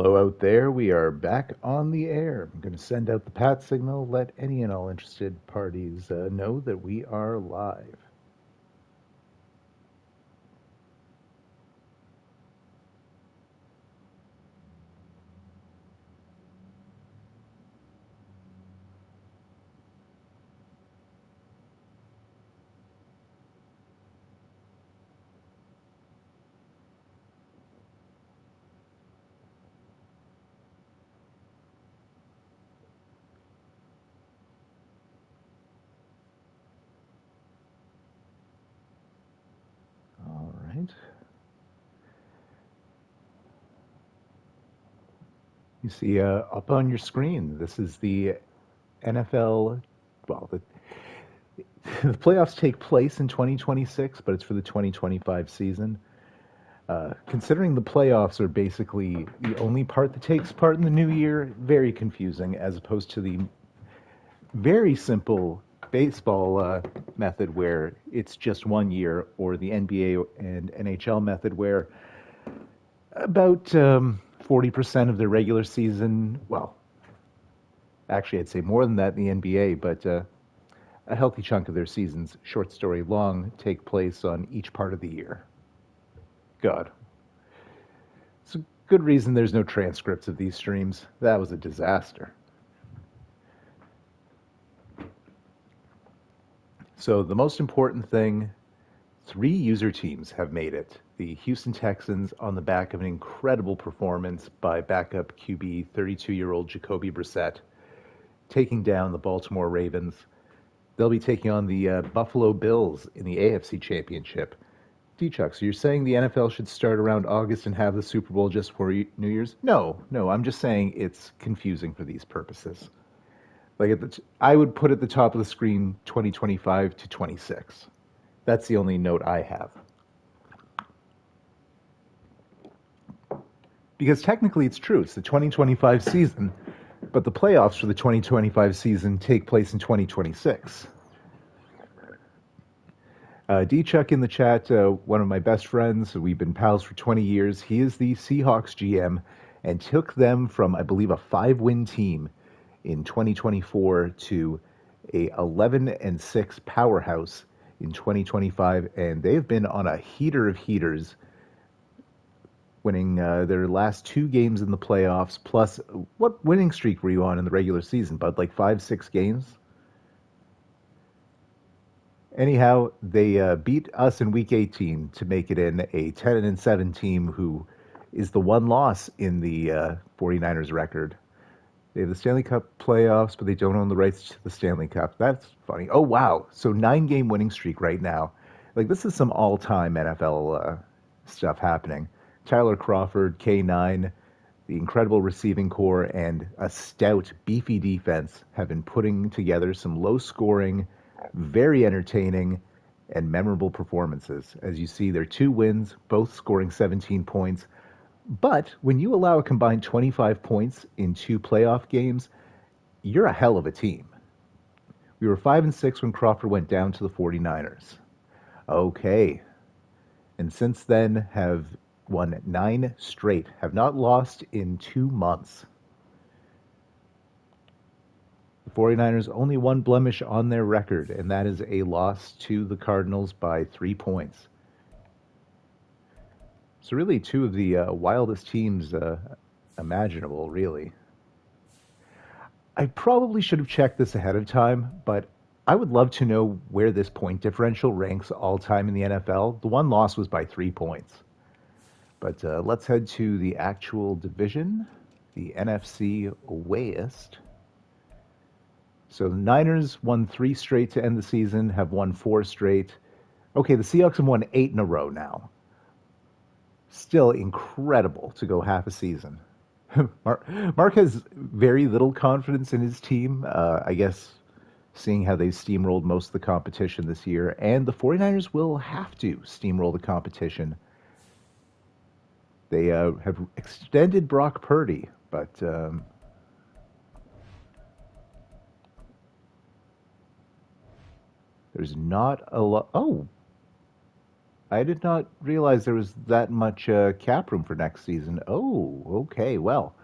Hello out there. We are back on the air. I'm going to send out the pat signal, let any and all interested parties know that we are live. All right. You see up on your screen, this is the NFL. Well, the playoffs take place in 2026, but it's for the 2025 season. Considering the playoffs are basically the only part that takes part in the new year, very confusing as opposed to the very simple baseball method where it's just 1 year, or the NBA and NHL method where about 40% of their regular season, well, actually, I'd say more than that in the NBA, but a healthy chunk of their seasons, short story long, take place on each part of the year. God. It's a good reason there's no transcripts of these streams. That was a disaster. So, the most important thing, three user teams have made it. The Houston Texans, on the back of an incredible performance by backup QB 32-year-old Jacoby Brissett, taking down the Baltimore Ravens. They'll be taking on the Buffalo Bills in the AFC Championship. D-Chuck, so you're saying the NFL should start around August and have the Super Bowl just for New Year's? No, I'm just saying it's confusing for these purposes. Like I would put at the top of the screen 2025 to 26. That's the only note I have. Because technically it's true, it's the 2025 season, but the playoffs for the 2025 season take place in 2026. D-Chuck in the chat, one of my best friends, we've been pals for 20 years. He is the Seahawks GM and took them from, I believe, a 5-win team in 2024 to a 11-6 powerhouse in 2025, and they've been on a heater of heaters, winning their last two games in the playoffs. Plus, what winning streak were you on in the regular season, bud? Like 5, 6 games? Anyhow, they beat us in Week 18 to make it in a 10-7 team who is the one loss in the 49ers record. They have the Stanley Cup playoffs, but they don't own the rights to the Stanley Cup. That's funny. Oh, wow. So 9-game winning streak right now. Like, this is some all-time NFL stuff happening. Tyler Crawford, K9, the incredible receiving core, and a stout, beefy defense have been putting together some low-scoring, very entertaining, and memorable performances. As you see, their 2 wins, both scoring 17 points. But when you allow a combined 25 points in 2 playoff games, you're a hell of a team. We were 5-6 when Crawford went down to the 49ers. Okay. And since then have won 9 straight, have not lost in 2 months. The 49ers only one blemish on their record, and that is a loss to the Cardinals by 3 points. So really two of the wildest teams imaginable, really. I probably should have checked this ahead of time, but I would love to know where this point differential ranks all time in the NFL. The one loss was by 3 points. But let's head to the actual division, the NFC West. So the Niners won 3 straight to end the season, have won 4 straight. Okay, the Seahawks have won 8 in a row now. Still incredible to go half a season. Mark has very little confidence in his team, I guess, seeing how they've steamrolled most of the competition this year. And the 49ers will have to steamroll the competition. They have extended Brock Purdy, but there's not a lot. Oh, I did not realize there was that much cap room for next season. Oh, okay. Well,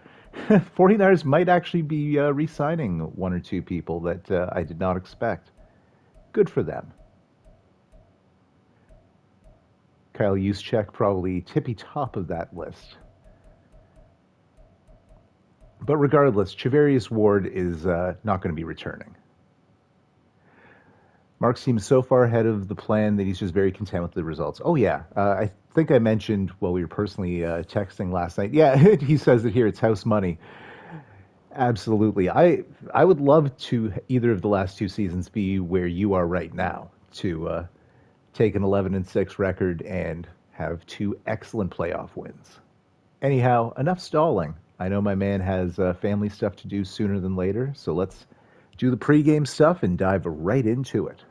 49ers might actually be re-signing one or two people that I did not expect. Good for them. Kyle Juszczyk probably tippy top of that list. But regardless, Charvarius Ward is not going to be returning. Mark seems so far ahead of the plan that he's just very content with the results. Oh, yeah. I think I mentioned while we were personally texting last night. Yeah, he says it here. It's house money. Absolutely. I would love to either of the last two seasons be where you are right now to take an 11-6 record and have two excellent playoff wins. Anyhow, enough stalling. I know my man has family stuff to do sooner than later, so let's do the pregame stuff and dive right into it.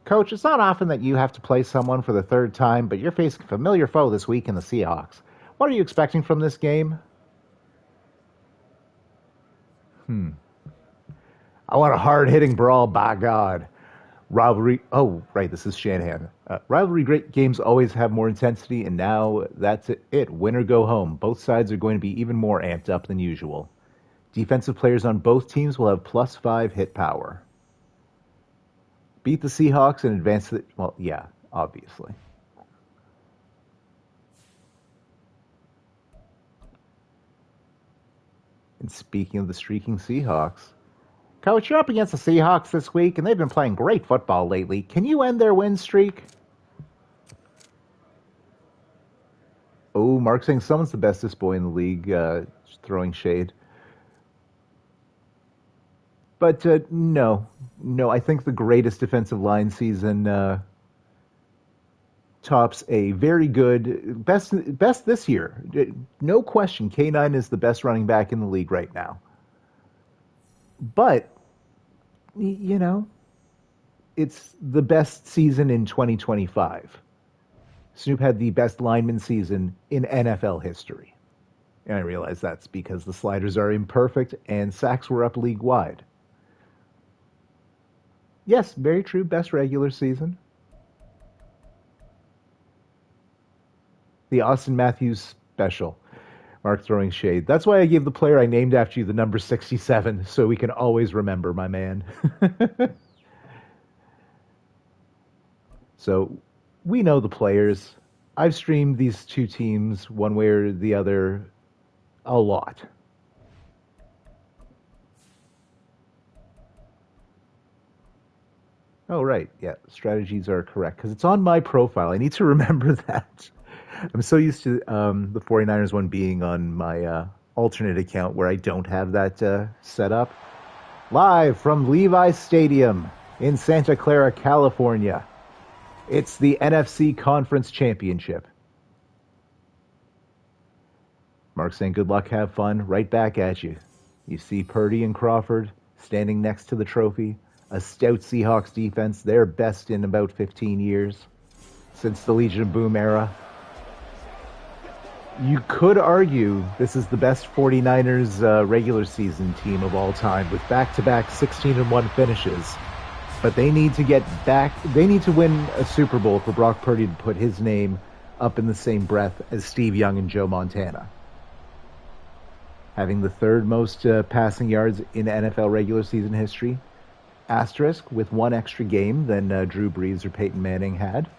Coach, it's not often that you have to play someone for the third time, but you're facing a familiar foe this week in the Seahawks. What are you expecting from this game? I want a hard-hitting brawl, by God. Rivalry. Oh, right, this is Shanahan. Rivalry great games always have more intensity, and now that's it. Win or go home. Both sides are going to be even more amped up than usual. Defensive players on both teams will have +5 hit power. Beat the Seahawks and advance to the... Well, yeah, obviously. And speaking of the streaking Seahawks, Coach, you're up against the Seahawks this week, and they've been playing great football lately. Can you end their win streak? Oh, Mark saying someone's the bestest boy in the league, throwing shade. But no, I think the greatest defensive line season tops a very good best this year. No question, K9 is the best running back in the league right now. But you know, it's the best season in 2025. Snoop had the best lineman season in NFL history. And I realize that's because the sliders are imperfect and sacks were up league wide. Yes, very true. Best regular season. The Austin Matthews special. Mark throwing shade. That's why I gave the player I named after you the number 67, so we can always remember, my man. So we know the players. I've streamed these two teams one way or the other a lot. Oh, right. Yeah, strategies are correct because it's on my profile. I need to remember that. I'm so used to the 49ers one being on my alternate account where I don't have that set up. Live from Levi Stadium in Santa Clara, California. It's the NFC Conference Championship. Mark saying good luck, have fun. Right back at you. You see Purdy and Crawford standing next to the trophy. A stout Seahawks defense, their best in about 15 years since the Legion of Boom era. You could argue this is the best 49ers regular season team of all time with back-to-back 16-1 finishes. But they need to get back. They need to win a Super Bowl for Brock Purdy to put his name up in the same breath as Steve Young and Joe Montana. Having the third most passing yards in NFL regular season history. Asterisk with one extra game than Drew Brees or Peyton Manning had.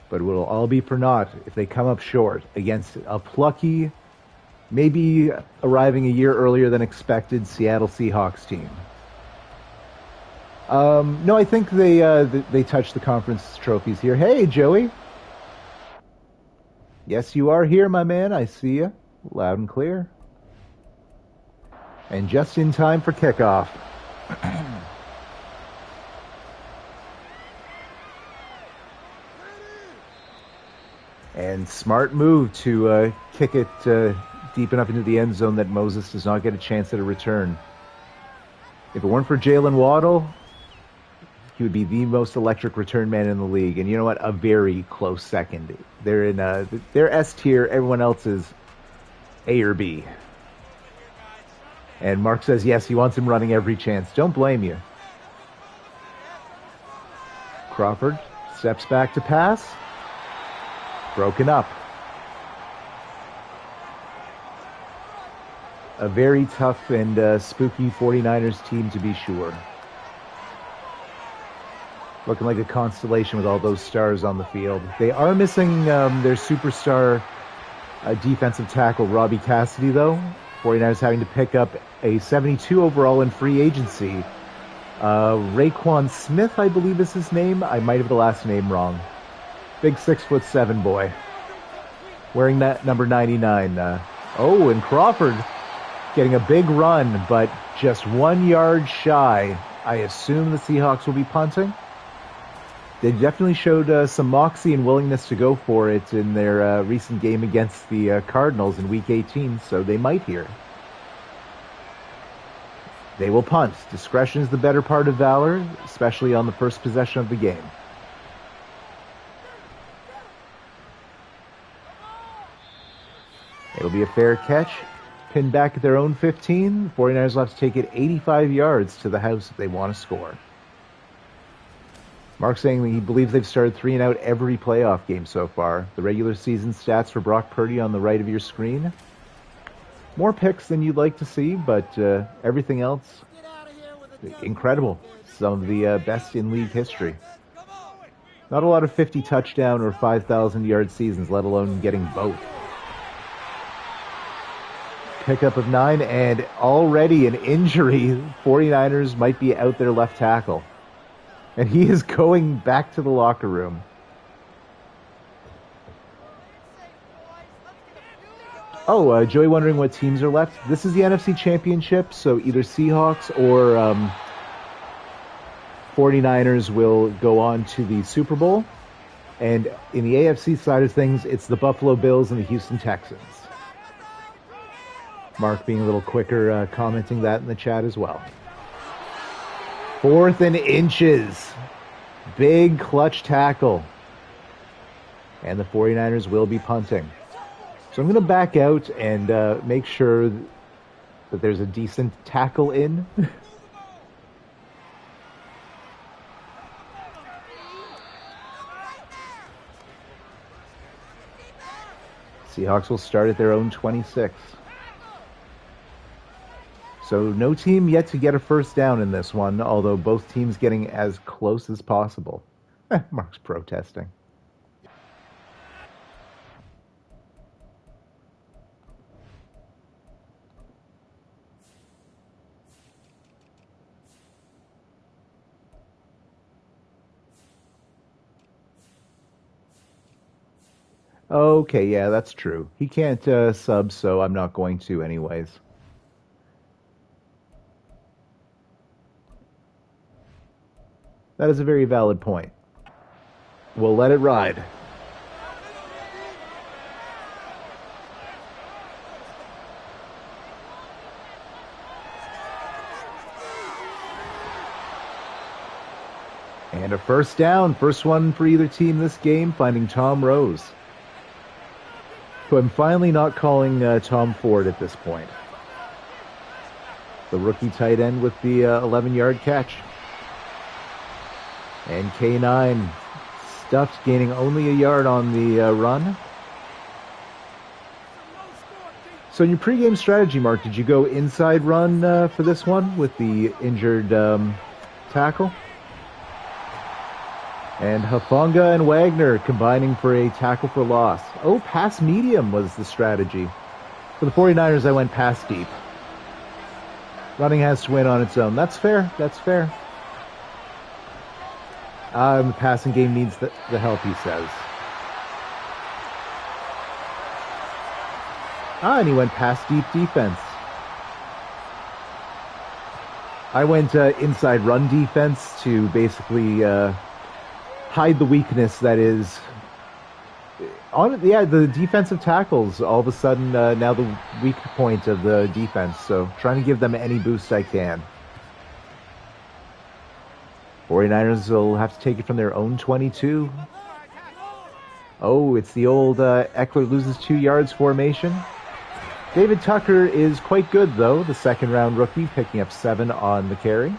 But it will all be for naught if they come up short against a plucky, maybe arriving a year earlier than expected Seattle Seahawks team. No, I think they touched the conference trophies here. Hey, Joey. Yes, you are here, my man. I see you. Loud and clear. And just in time for kickoff. And smart move to kick it deep enough into the end zone that Moses does not get a chance at a return. If it weren't for Jalen Waddle, he would be the most electric return man in the league. And you know what? A very close second. They're in they're S tier. Everyone else is A or B. And Mark says yes, he wants him running every chance. Don't blame you. Crawford steps back to pass. Broken up. A very tough and spooky 49ers team, to be sure. Looking like a constellation with all those stars on the field. They are missing their superstar defensive tackle, Robbie Cassidy, though. 49ers having to pick up a 72 overall in free agency. Raekwon Smith, I believe is his name. I might have the last name wrong. Big 6'7" boy. Wearing that number 99. And Crawford getting a big run, but just 1 yard shy. I assume the Seahawks will be punting. They definitely showed some moxie and willingness to go for it in their recent game against the Cardinals in Week 18, so they might here. They will punt. Discretion is the better part of valor, especially on the first possession of the game. It'll be a fair catch. Pinned back at their own 15. 49ers will have to take it 85 yards to the house if they want to score. Mark saying that he believes they've started 3 and out every playoff game so far. The regular season stats for Brock Purdy on the right of your screen. More picks than you'd like to see, but everything else, incredible. Some of the best in league history. Not a lot of 50 touchdown or 5,000 yard seasons, let alone getting both. Pickup of 9 and already an injury. 49ers might be out their left tackle. And he is going back to the locker room. Joey wondering what teams are left. This is the NFC Championship, so either Seahawks or 49ers will go on to the Super Bowl. And in the AFC side of things, it's the Buffalo Bills and the Houston Texans. Mark being a little quicker, commenting that in the chat as well. 4th and inches. Big clutch tackle. And the 49ers will be punting. So I'm going to back out and make sure that there's a decent tackle in. Seahawks will start at their own 26. So no team yet to get a first down in this one, although both teams getting as close as possible. Mark's protesting. Okay, yeah, that's true. He can't sub, so I'm not going to anyways. That is a very valid point. We'll let it ride. And a first down. First one for either team this game, finding Tom Rose. Who I'm finally not calling Tom Ford at this point. The rookie tight end with the 11-yard catch. And K9 stuffed, gaining only a yard on the run. So in your pregame strategy, Mark, did you go inside run for this one with the injured tackle? And Hufanga and Wagner combining for a tackle for loss. Pass medium was the strategy. For the 49ers, I went pass deep. Running has to win on its own. That's fair. That's fair. The passing game needs the help, he says. And he went pass deep defense. I went inside run defense to basically hide the weakness that is the defensive tackles. All of a sudden, now the weak point of the defense. So trying to give them any boost I can. 49ers will have to take it from their own 22. It's the old Eckler loses 2 yards formation. David Tucker is quite good, though, the second-round rookie, picking up 7 on the carry.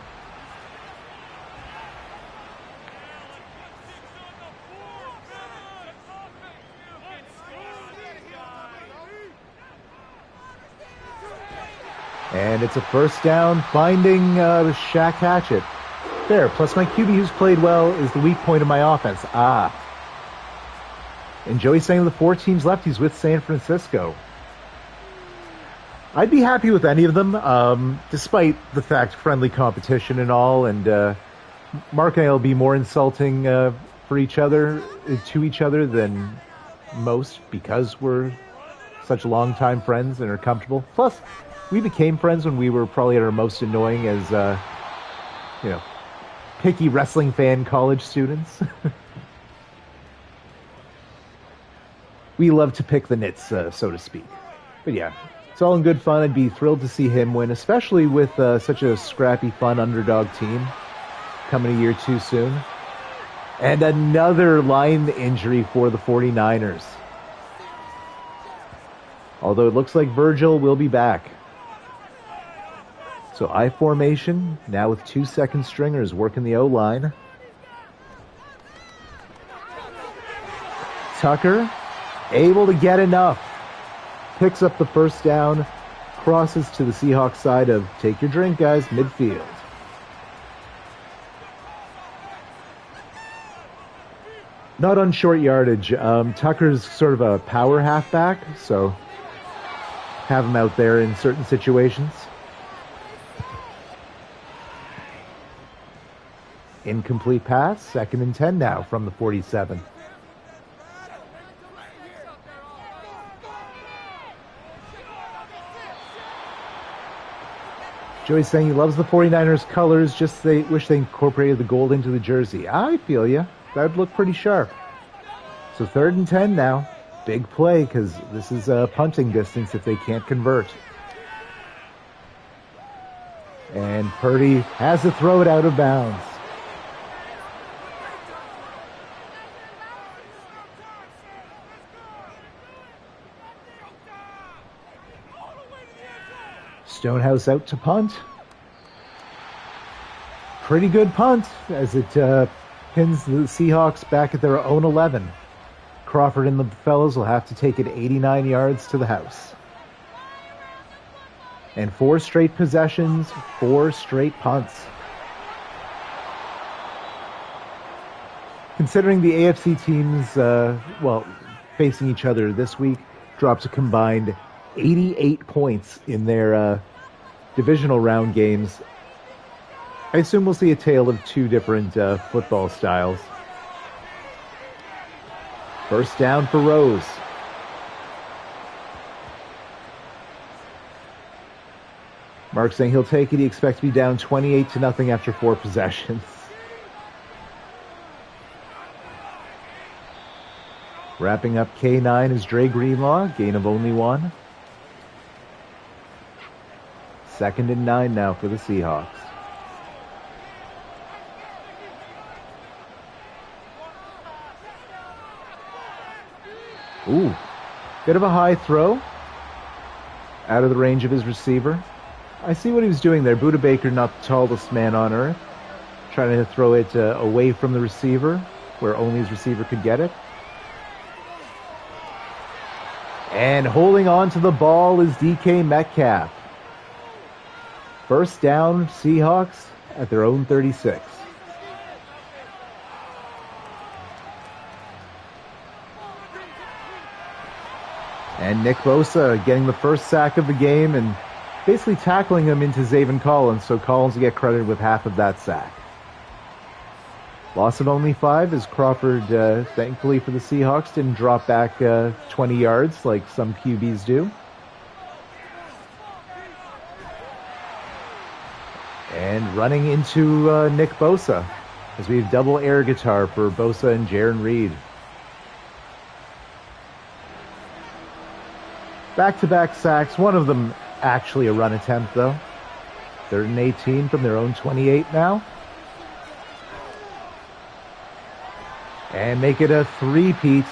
And it's a first down, finding Shaq Hatchett. There, plus my QB who's played well is the weak point of my offense. And Joey's saying of the 4 teams left, he's with San Francisco. I'd be happy with any of them, despite the fact friendly competition and all, and Mark and I will be more insulting to each other than most because we're such longtime friends and are comfortable. Plus, we became friends when we were probably at our most annoying as, picky wrestling fan college students. We love to pick the nits, so to speak. But yeah, it's all in good fun. I'd be thrilled to see him win, especially with such a scrappy, fun underdog team coming a year too soon. And another line injury for the 49ers. Although it looks like Virgil will be back. So I formation, now with 2 second stringers working the O-line. Tucker, able to get enough. Picks up the first down, crosses to the Seahawks side of, take your drink, guys, midfield. Not on short yardage. Tucker's sort of a power halfback, so have him out there in certain situations. Incomplete pass, 2nd and 10 now from the 47. Joey's saying he loves the 49ers colors, just they wish they incorporated the gold into the jersey. I feel ya. That'd look pretty sharp. So 3rd and 10 now. Big play because this is a punting distance if they can't convert. And Purdy has to throw it out of bounds. Stonehouse out to punt. Pretty good punt as it pins the Seahawks back at their own 11. Crawford and the fellows will have to take it 89 yards to the house. And 4 straight possessions, 4 straight punts. Considering the AFC teams, facing each other this week, dropped a combined 88 points in their divisional round games. I assume we'll see a tale of 2 different football styles. First down for Rose. Mark saying he'll take it. He expects to be down 28-0 after 4 possessions. Wrapping up K9 is Dre Greenlaw, gain of only 1. 2nd and 9 now for the Seahawks. Ooh, bit of a high throw. Out of the range of his receiver. I see what he was doing there. Buda Baker, not the tallest man on earth. Trying to throw it away from the receiver, where only his receiver could get it. And holding on to the ball is DK Metcalf. First down, Seahawks at their own 36. And Nick Bosa getting the first sack of the game and basically tackling him into Zaven Collins, so Collins will get credited with half of that sack. Loss of only 5 as Crawford, thankfully for the Seahawks, didn't drop back 20 yards like some QBs do. And running into Nick Bosa as we have double air guitar for Bosa and Jaron Reed. Back-to-back sacks, one of them actually a run attempt though. 3rd and 18 from their own 28 now. And make it a 3-peat.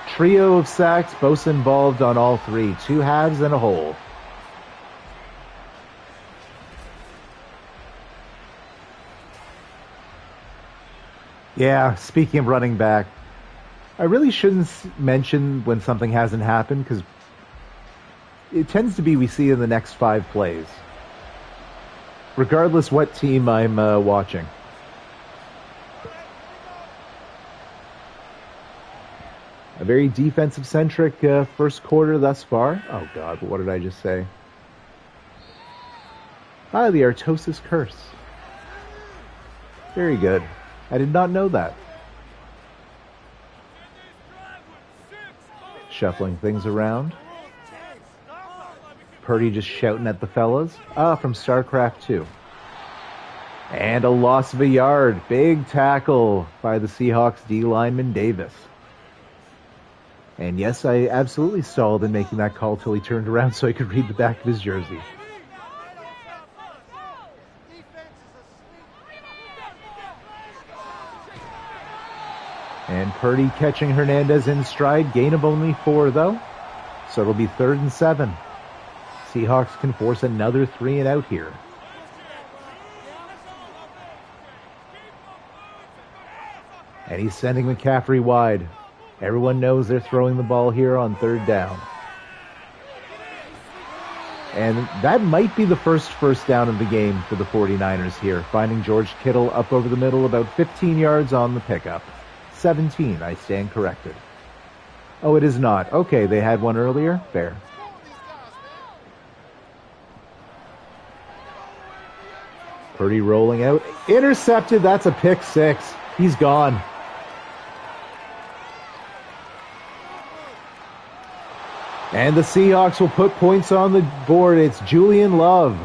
Trio of sacks, Bosa involved on all 3. 2 halves and a whole. Yeah, speaking of running back, I really shouldn't mention when something hasn't happened because it tends to be we see in the next 5 plays. regardless what team I'm watching. A very defensive-centric first quarter thus far. Oh, God, what did I just say? Ah, the Artosis Curse. Very good. I did not know that. Shuffling things around. Purdy just shouting at the fellas. Ah, from StarCraft 2. And a loss of a yard. Big tackle by the Seahawks D lineman Davis. And yes, I absolutely stalled in making that call till he turned around so I could read the back of his jersey. And Purdy catching Hernandez in stride. Gain of only 4, though. So it'll be 3rd and 7. Seahawks can force another 3 and out here. And he's sending McCaffrey wide. Everyone knows they're throwing the ball here on 3rd down. And that might be the first down of the game for the 49ers here, finding George Kittle up over the middle, about 15 yards on the pickup. 17, I stand corrected. Oh, it is not. Okay, they had one earlier. Fair. Purdy rolling out. Intercepted. That's a pick 6. He's gone. And the Seahawks will put points on the board. It's Julian Love.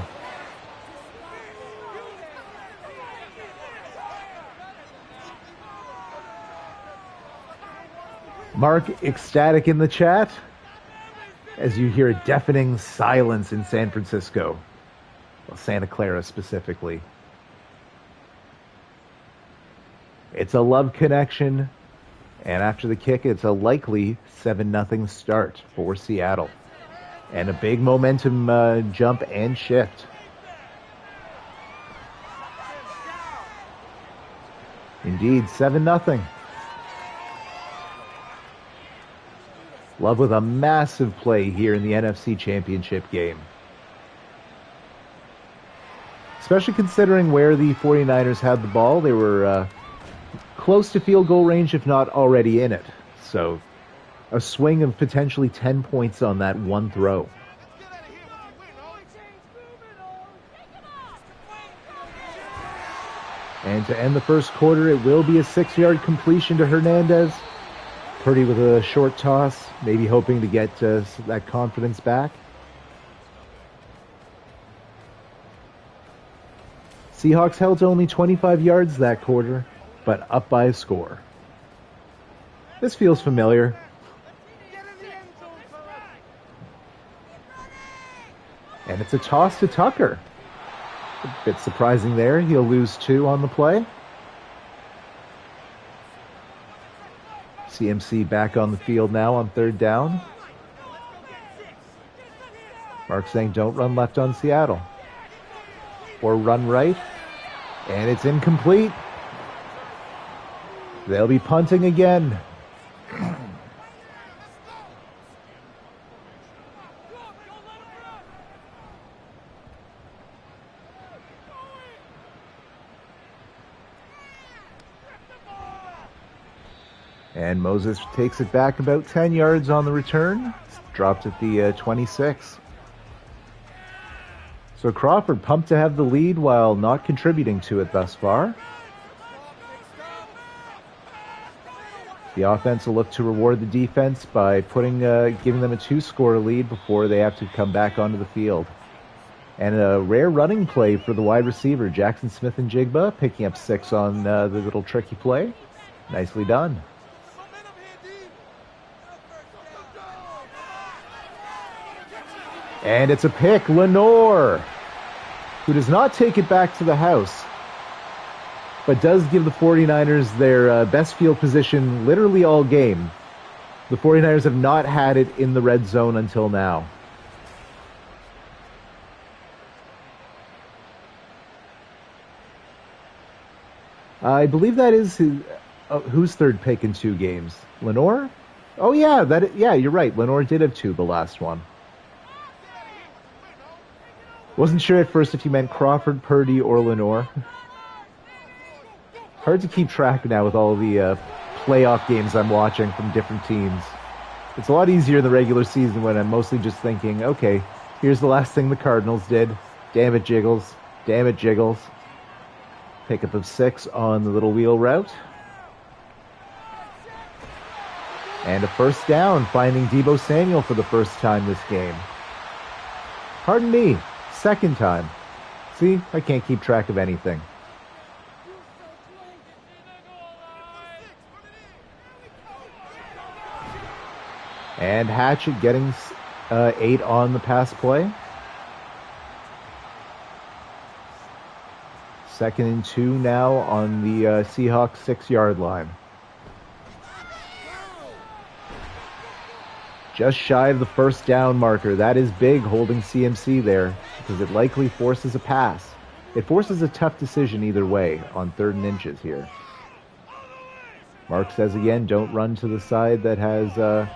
Mark ecstatic in the chat as you hear a deafening silence in San Francisco. Well, Santa Clara specifically. It's a Love connection. And after the kick, it's a likely 7-0 start for Seattle. And a big momentum jump and shift. Indeed, 7-0. Love with a massive play here in the NFC Championship game. Especially considering where the 49ers had the ball. They were close to field goal range, if not already in it. So a swing of potentially 10 points on that one throw. And to end the first quarter, it will be a 6-yard completion to Hernandez. Purdy with a short toss, maybe hoping to get that confidence back. Seahawks held to only 25 yards that quarter, but up by a score. This feels familiar. And it's a toss to Tucker. A bit surprising there. He'll lose 2 on the play. CMC back on the field now on 3rd down. Mark saying don't run left on Seattle. Or run right. And it's incomplete. They'll be punting again. And Moses takes it back about 10 yards on the return. Dropped at the 26. So Crawford pumped to have the lead while not contributing to it thus far. The offense will look to reward the defense by giving them a 2-score lead before they have to come back onto the field. And a rare running play for the wide receiver, Jackson Smith and Jigba, picking up 6 on the little tricky play. Nicely done. And it's a pick. Lenore, who does not take it back to the house, but does give the 49ers their best field position literally all game. The 49ers have not had it in the red zone until now. I believe that is whose third pick in 2 games? Lenore? Oh yeah, you're right. Lenore did have 2 the last one. Wasn't sure at first if you meant Crawford, Purdy, or Lenore. Hard to keep track now with all the playoff games I'm watching from different teams. It's a lot easier in the regular season when I'm mostly just thinking, okay, here's the last thing the Cardinals did. Damn it, Jiggles. Damn it, Jiggles. Pickup of 6 on the little wheel route. And a first down, finding Deebo Samuel for the first time this game. Pardon me, second time. See, I can't keep track of anything. And Hatchett getting 8 on the pass play. 2nd and 2 now on the Seahawks 6-yard line. Just shy of the first down marker. That is big, holding CMC there, because it likely forces a pass. It forces a tough decision either way on 3rd and inches here. Mark says again, don't run to the side that has...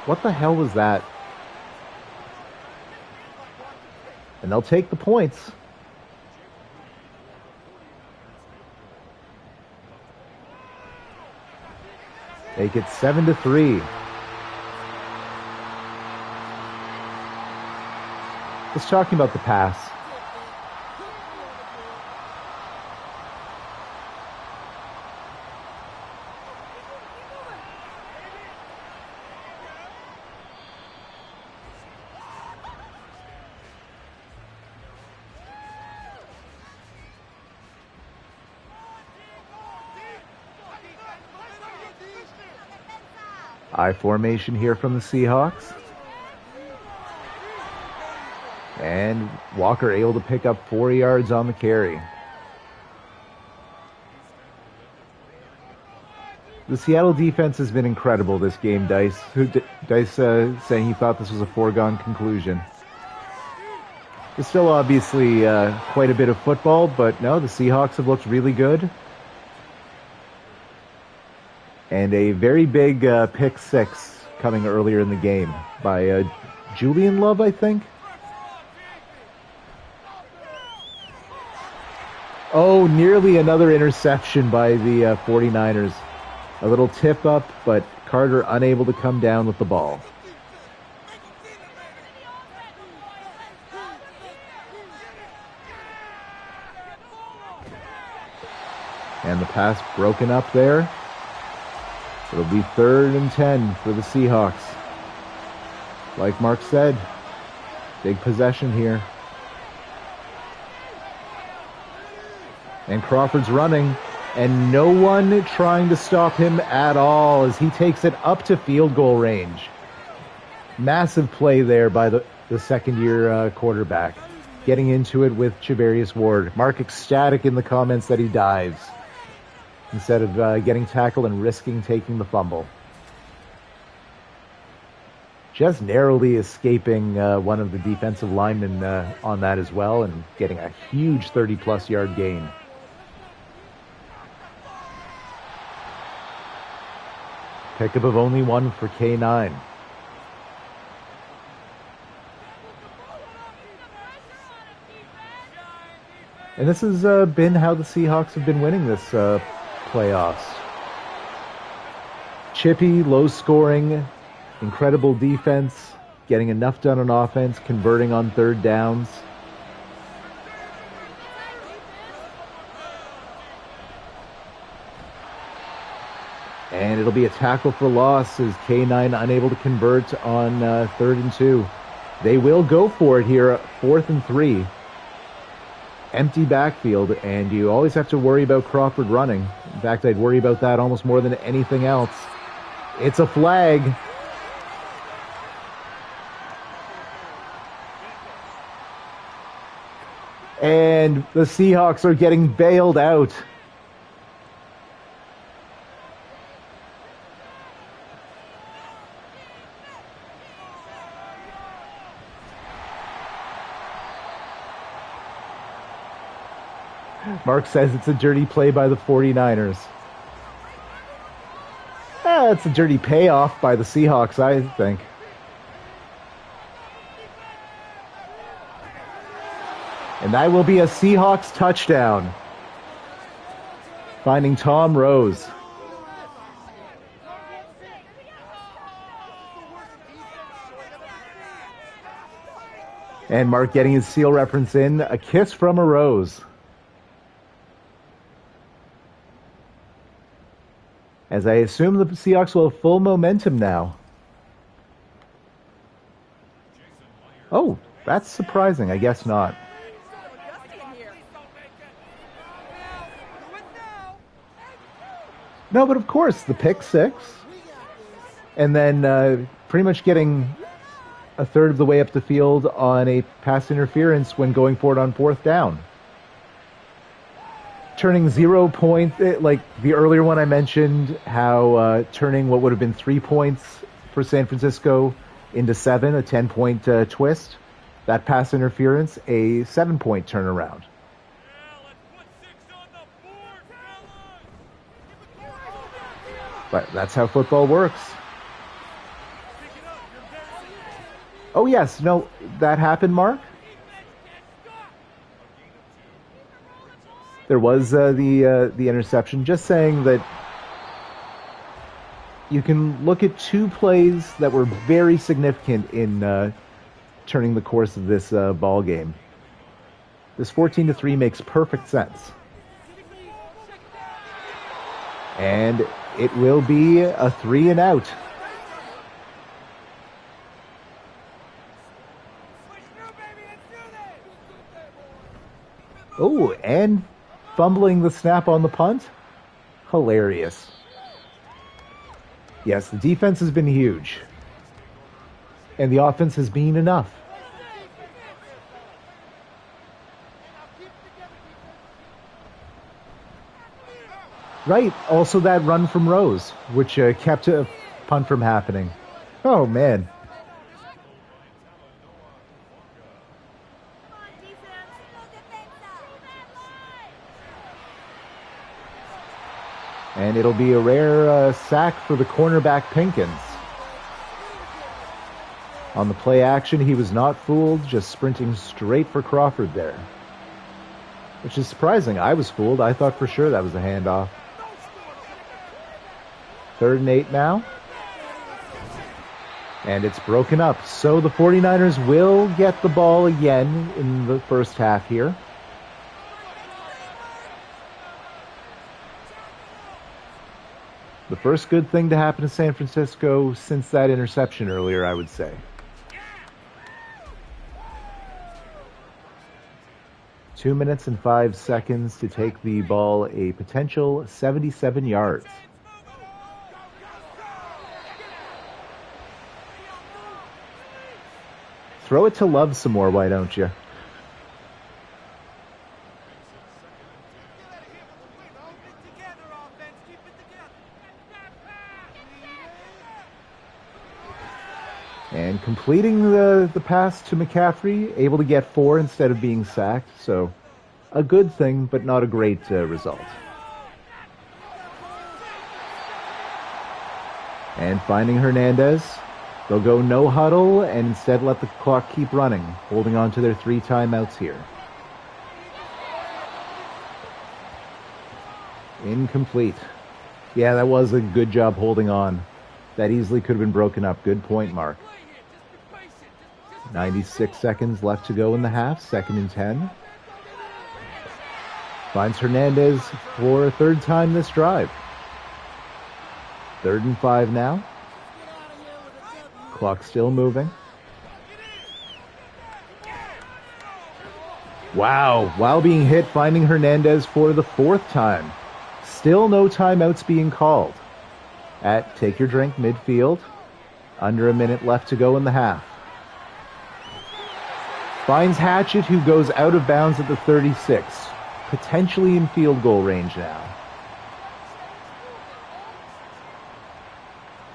What the hell was that? And they'll take the points. Make it 7-3. Let's talk about the pass. I formation here from the Seahawks. And Walker able to pick up 4 yards on the carry. The Seattle defense has been incredible this game, Dice. Dice saying he thought this was a foregone conclusion. There's still obviously quite a bit of football, but no, the Seahawks have looked really good. And a very big pick 6 coming earlier in the game by Julian Love, I think. Oh, nearly another interception by the 49ers. A little tip up, but Carter unable to come down with the ball. And the pass broken up there. It'll be 3rd and 10 for the Seahawks. Like Mark said, big possession here. And Crawford's running, and no one trying to stop him at all as he takes it up to field goal range. Massive play there by the second-year quarterback. Getting into it with Charvarius Ward. Mark ecstatic in the comments that he dives instead of getting tackled and risking taking the fumble. Just narrowly escaping one of the defensive linemen on that as well and getting a huge 30-plus yard gain. Pickup of only 1 for K9. And this has been how the Seahawks have been winning this playoffs. Chippy, low scoring, incredible defense, getting enough done on offense, converting on 3rd downs. And it'll be a tackle for loss as K9 unable to convert on 3rd and 2. They will go for it here, 4th and 3. Empty backfield, and you always have to worry about Crawford running. In fact, I'd worry about that almost more than anything else. It's a flag. And the Seahawks are getting bailed out. Mark says it's a dirty play by the 49ers. It's a dirty payoff by the Seahawks, I think. And that will be a Seahawks touchdown. Finding Tom Rose. And Mark getting his seal reference in. A kiss from a rose. As I assume the Seahawks will have full momentum now. Oh, that's surprising. I guess not. No, but of course, the pick six. And then pretty much getting a third of the way up the field on a pass interference when going for it on fourth down. Turning 0 points, like the earlier one I mentioned, how turning what would have been 3 points for San Francisco into 7, a 10-point twist. That pass interference, a 7-point turnaround. But that's how football works. Oh, yes. No, that happened, Mark? There was the interception. Just saying that you can look at two plays that were very significant in turning the course of this ball game. This 14-3 makes perfect sense. And it will be a 3 and out. Oh, and fumbling the snap on the punt. Hilarious. Yes, the defense has been huge. And the offense has been enough. Right, also that run from Rose, which kept a punt from happening. Oh, man. And it'll be a rare sack for the cornerback Pinkins. On the play action, he was not fooled, just sprinting straight for Crawford there. Which is surprising. I was fooled. I thought for sure that was a handoff. 3rd and 8 now. And it's broken up. So the 49ers will get the ball again in the first half here. The first good thing to happen to San Francisco since that interception earlier, I would say. Two minutes and 5 seconds to take the ball a potential 77 yards. Throw it to Love some more, why don't you? And completing the pass to McCaffrey, able to get 4 instead of being sacked. So a good thing, but not a great result. And finding Hernandez. They'll go no huddle and instead let the clock keep running, holding on to their 3 timeouts here. Incomplete. Yeah, that was a good job holding on. That easily could have been broken up. Good point, Mark. 96 seconds left to go in the half. 2nd and 10. Finds Hernandez for a 3rd time this drive. 3rd and 5 now. Clock still moving. Wow, while being hit, finding Hernandez for the 4th time. Still no timeouts being called. At Take Your Drink midfield. Under a minute left to go in the half. Finds Hatchett, who goes out of bounds at the 36. Potentially in field goal range now.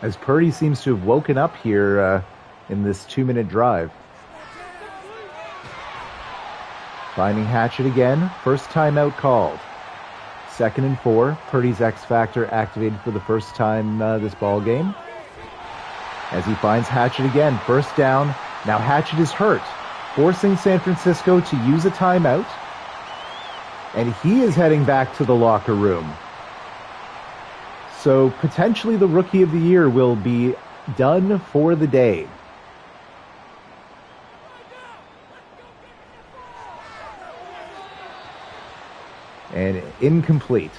As Purdy seems to have woken up here in this 2-minute drive. Finding Hatchett again. 1st timeout called. 2nd and 4. Purdy's X Factor activated for the first time this ball game. As he finds Hatchett again. 1st down. Now Hatchett is hurt. forcing San Francisco to use a timeout. And he is heading back to the locker room. So potentially the Rookie of the Year will be done for the day. And incomplete.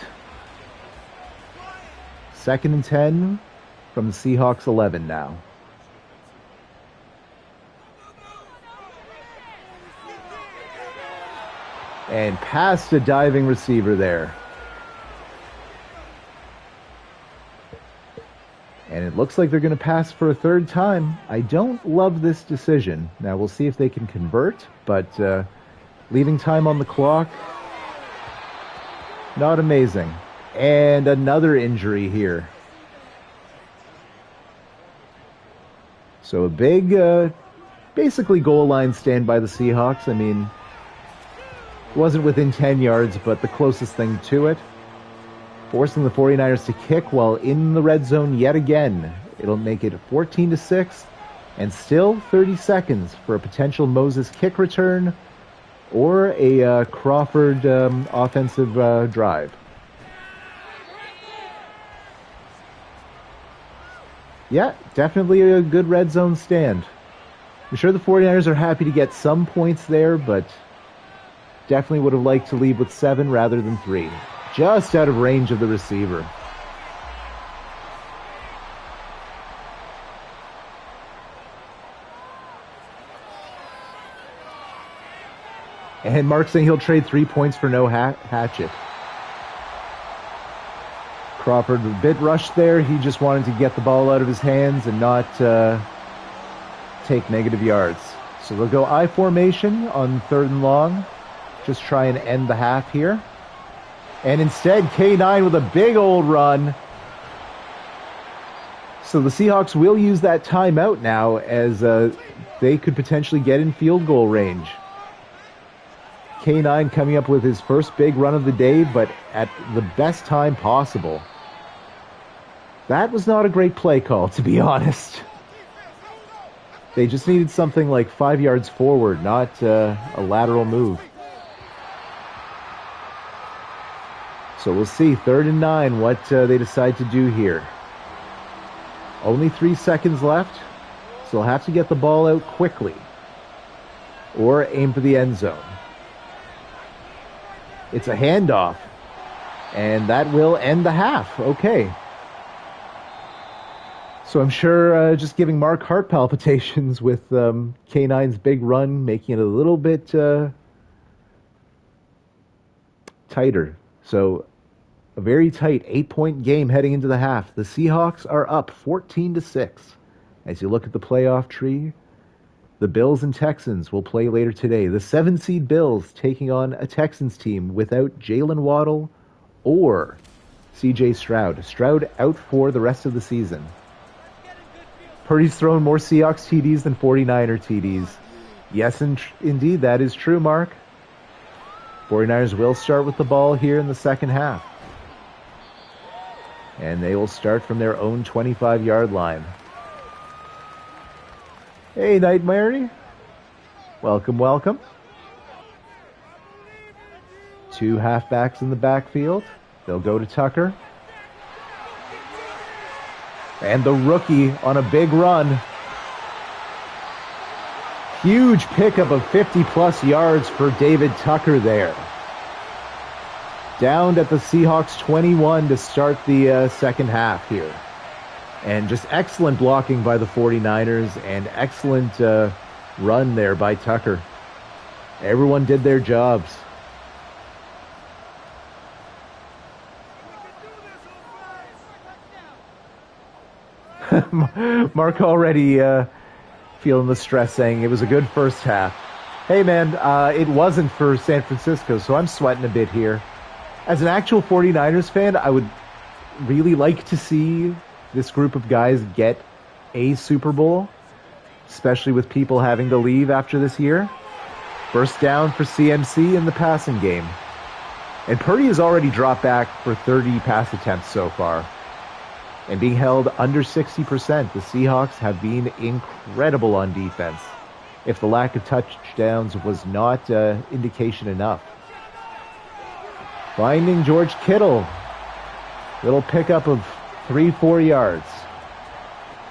2nd and 10 from the Seahawks 11 now. And past a diving receiver there. And it looks like they're going to pass for a 3rd time. I don't love this decision. Now we'll see if they can convert, but leaving time on the clock, not amazing. And another injury here. So a big, basically goal line stand by the Seahawks. I mean, it wasn't within 10 yards, but the closest thing to it. Forcing the 49ers to kick while in the red zone yet again. It'll make it 14-6, and still 30 seconds for a potential Moses kick return or a Crawford offensive drive. Yeah, definitely a good red zone stand. I'm sure the 49ers are happy to get some points there, but definitely would have liked to lead with 7 rather than 3. Just out of range of the receiver. And Mark saying he'll trade 3 points for no hatchet. Crawford a bit rushed there. He just wanted to get the ball out of his hands and not take negative yards. So they'll go I formation on 3rd and long. Just try and end the half here. And instead, K9 with a big old run. So the Seahawks will use that timeout now as they could potentially get in field goal range. K9 coming up with his first big run of the day, but at the best time possible. That was not a great play call, to be honest. They just needed something like 5 yards forward, not a lateral move. So we'll see, 3rd and 9, what they decide to do here. Only 3 seconds left, so they'll have to get the ball out quickly. Or aim for the end zone. It's a handoff, and that will end the half. Okay. So I'm sure just giving Mark heart palpitations with K9's big run, making it a little bit tighter. So a very tight 8-point game heading into the half. The Seahawks are up 14-6. As you look at the playoff tree, the Bills and Texans will play later today. The 7-seed Bills taking on a Texans team without Jalen Waddle or C.J. Stroud. Stroud out for the rest of the season. Purdy's thrown more Seahawks TDs than 49er TDs. Yes, indeed, that is true, Mark. 49ers will start with the ball here in the second half. And they will start from their own 25-yard line. Hey, Night Mary. Welcome, welcome. 2 halfbacks in the backfield. They'll go to Tucker. And the rookie on a big run. Huge pickup of 50-plus yards for David Tucker there. Down at the Seahawks 21 to start the second half here. And just excellent blocking by the 49ers and excellent run there by Tucker. Everyone did their jobs. Mark already feeling the stress, saying it was a good first half. Hey, man, it wasn't for San Francisco, so I'm sweating a bit here. As an actual 49ers fan, I would really like to see this group of guys get a Super Bowl, especially with people having to leave after this year. First down for CMC in the passing game. And Purdy has already dropped back for 30 pass attempts so far. And being held under 60%, the Seahawks have been incredible on defense. if the lack of touchdowns was not indication enough. Finding George Kittle. Little pickup of 3-4 yards.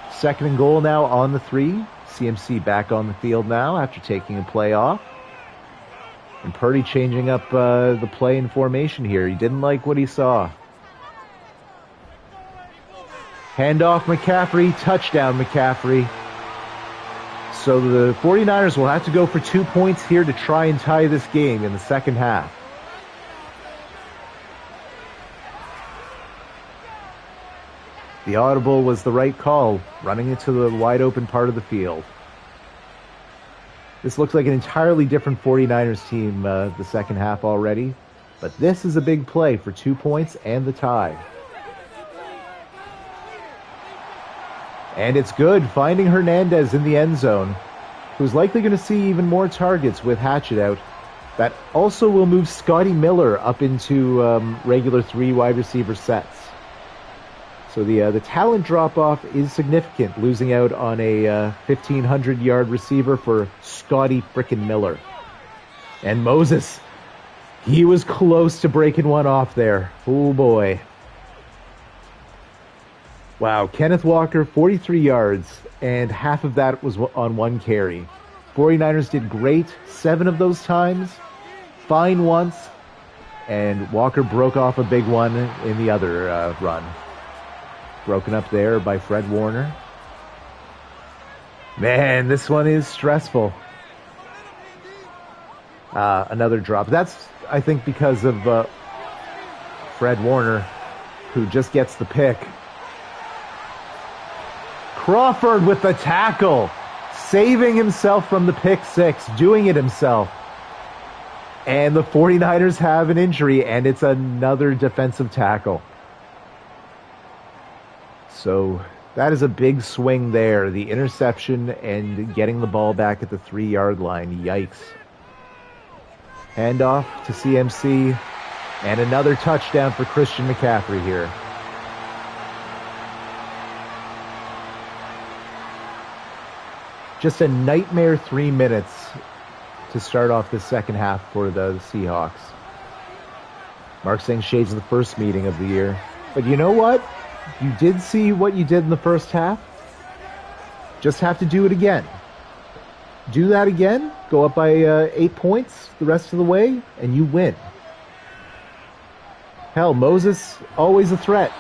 2nd and goal now on the 3. CMC back on the field now after taking a play off. And Purdy changing up the play and formation here. He didn't like what he saw. Handoff McCaffrey, touchdown McCaffrey. So the 49ers will have to go for 2 points here to try and tie this game in the second half. The audible was the right call, running into the wide open part of the field. This looks like an entirely different 49ers team the second half already, but this is a big play for 2 points and the tie. And it's good, finding Hernandez in the end zone, who's likely going to see even more targets with Hatchet out. That also will move Scotty Miller up into regular 3 wide receiver sets. So the talent drop-off is significant, losing out on a 1,500-yard receiver for Scotty frickin' Miller. And Moses, he was close to breaking one off there. Oh, boy. Wow, Kenneth Walker, 43 yards, and half of that was on 1 carry. 49ers did great 7 of those times, fine once, and Walker broke off a big one in the other run. Broken up there by Fred Warner. Man, this one is stressful. Another drop. That's, I think, because of Fred Warner, who just gets the pick. Crawford with the tackle, saving himself from the pick 6, doing it himself. And the 49ers have an injury, and it's another defensive tackle. So that is a big swing there. The interception and getting the ball back at the 3-yard line. Yikes. Handoff to CMC. And another touchdown for Christian McCaffrey here. Just a nightmare 3 minutes to start off the second half for the Seahawks. Mark saying shades of the first meeting of the year. But you know what? You did see what you did in the first half. Just have to do it again. Do that again, go up by 8 points the rest of the way, and you win. Hell, Moses, always a threat.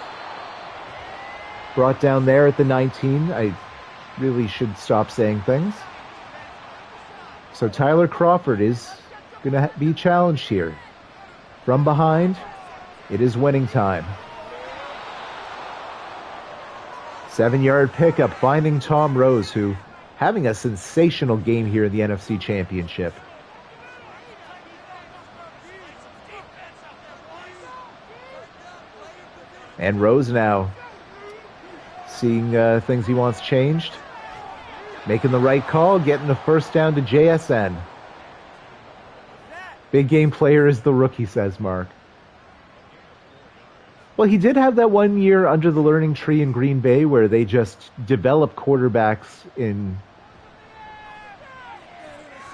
Brought down there at the 19. I really should stop saying things. So Tyler Crawford is going to be challenged here. From behind, it is winning time. 7-yard pickup, finding Tom Rose, who having a sensational game here in the NFC Championship. And Rose now seeing things he wants changed. Making the right call, getting the first down to JSN. Big game player is the rookie, says Mark. Well, he did have that 1 year under the learning tree in Green Bay where they just develop quarterbacks in...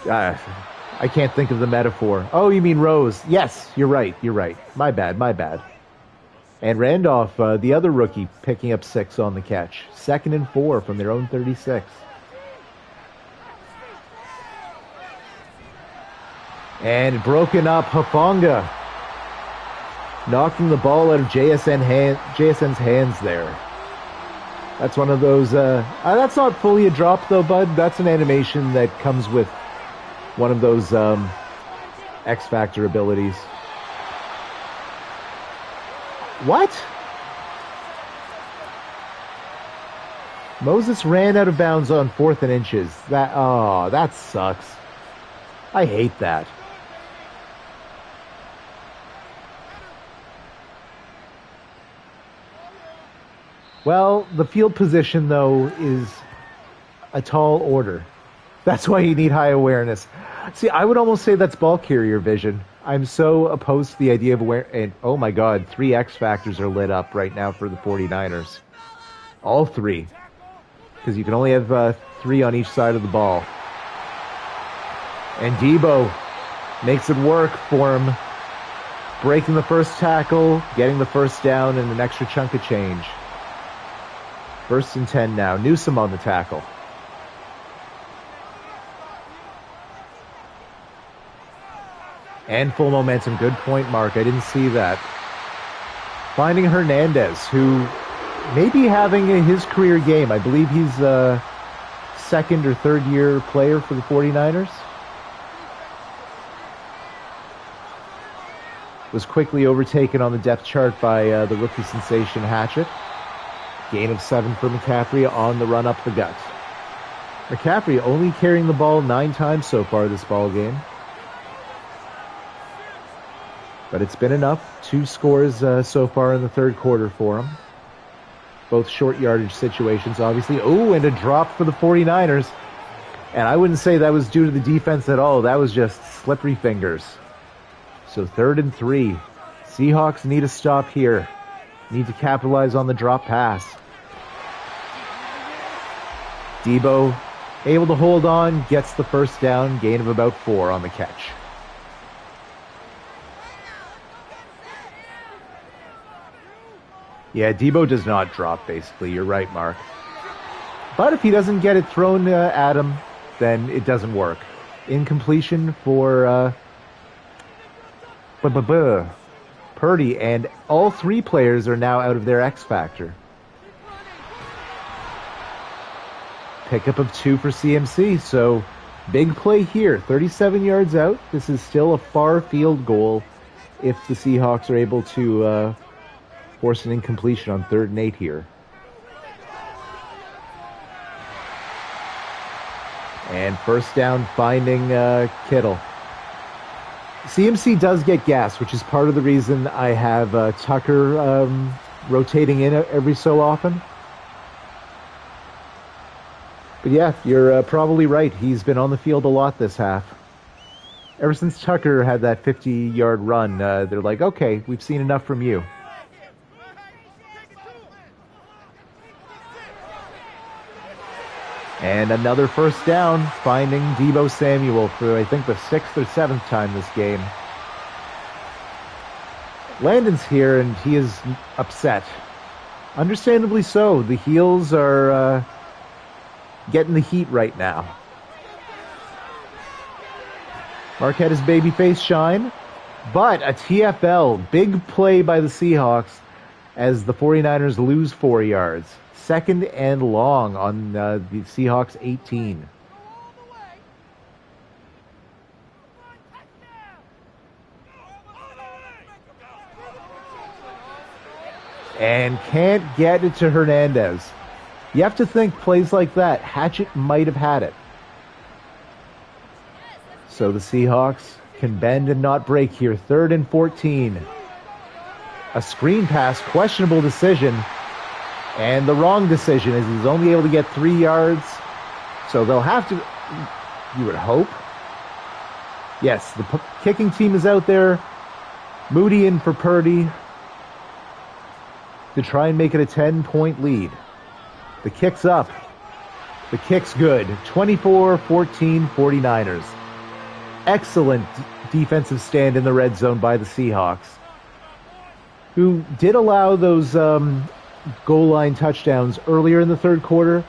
I can't think of the metaphor. Oh, you mean Rose. Yes, you're right. My bad. And Randolph, the other rookie, picking up 6 on the catch. 2nd and 4 from their own 36. And broken up, Hufanga. Knocking the ball out of JSN's hands there. That's one of those... that's not fully a drop, though, bud. That's an animation that comes with one of those X-Factor abilities. What? Moses ran out of bounds on 4th and inches. That sucks. I hate that. Well, the field position, though, is a tall order. That's why you need high awareness. See, I would almost say that's ball carrier vision. I'm so opposed to the idea of awareness. And, oh my God, 3 X factors are lit up right now for the 49ers. All 3. Because you can only have 3 on each side of the ball. And Debo makes it work for him. Breaking the first tackle, getting the first down, and an extra chunk of change. 1st and 10 now. Newsome on the tackle. And full momentum. Good point, Mark. I didn't see that. Finding Hernandez, who may be having his career game. I believe he's a 2nd or 3rd year player for the 49ers. Was quickly overtaken on the depth chart by the rookie sensation Hatchett. Gain of 7 for McCaffrey on the run up the gut. McCaffrey only carrying the ball 9 times so far this ball game. But it's been enough. 2 scores so far in the 3rd quarter for him. Both short yardage situations, obviously. Oh, and a drop for the 49ers. And I wouldn't say that was due to the defense at all. That was just slippery fingers. So 3rd and 3. Seahawks need a stop here. Need to capitalize on the drop pass. Debo able to hold on, gets the first down, gain of about 4 on the catch. Yeah, Debo does not drop, basically. You're right, Mark. But if he doesn't get it thrown at him, then it doesn't work. Incompletion for Purdy, and all 3 players are now out of their X factor. Pickup of 2 for CMC, so big play here. 37 yards out. This is still a far field goal if the Seahawks are able to force an incompletion on 3rd and 8 here. And first down finding Kittle. CMC does get gas, which is part of the reason I have Tucker rotating in every so often. But yeah, you're probably right. He's been on the field a lot this half. Ever since Tucker had that 50-yard run, they're like, okay, we've seen enough from you. And another first down, finding Deebo Samuel for, I think, the 6th or 7th time this game. Landon's here, and he is upset. Understandably so. The heels are getting the heat right now. Mark had his baby face shine, but a TFL, big play by the Seahawks as the 49ers lose 4 yards. 2nd and long on the Seahawks 18. And can't get it to Hernandez. You have to think plays like that. Hatchett might have had it. So the Seahawks can bend and not break here. 3rd and 14. A screen pass, questionable decision. And the wrong decision is he's only able to get 3 yards. So they'll have to, you would hope. Yes, the kicking team is out there. Moody in for Purdy to try and make it a 10-point lead. The kick's up. The kick's good. 24-14 49ers. Excellent defensive stand in the red zone by the Seahawks, who did allow those goal line touchdowns earlier in the 3rd quarter,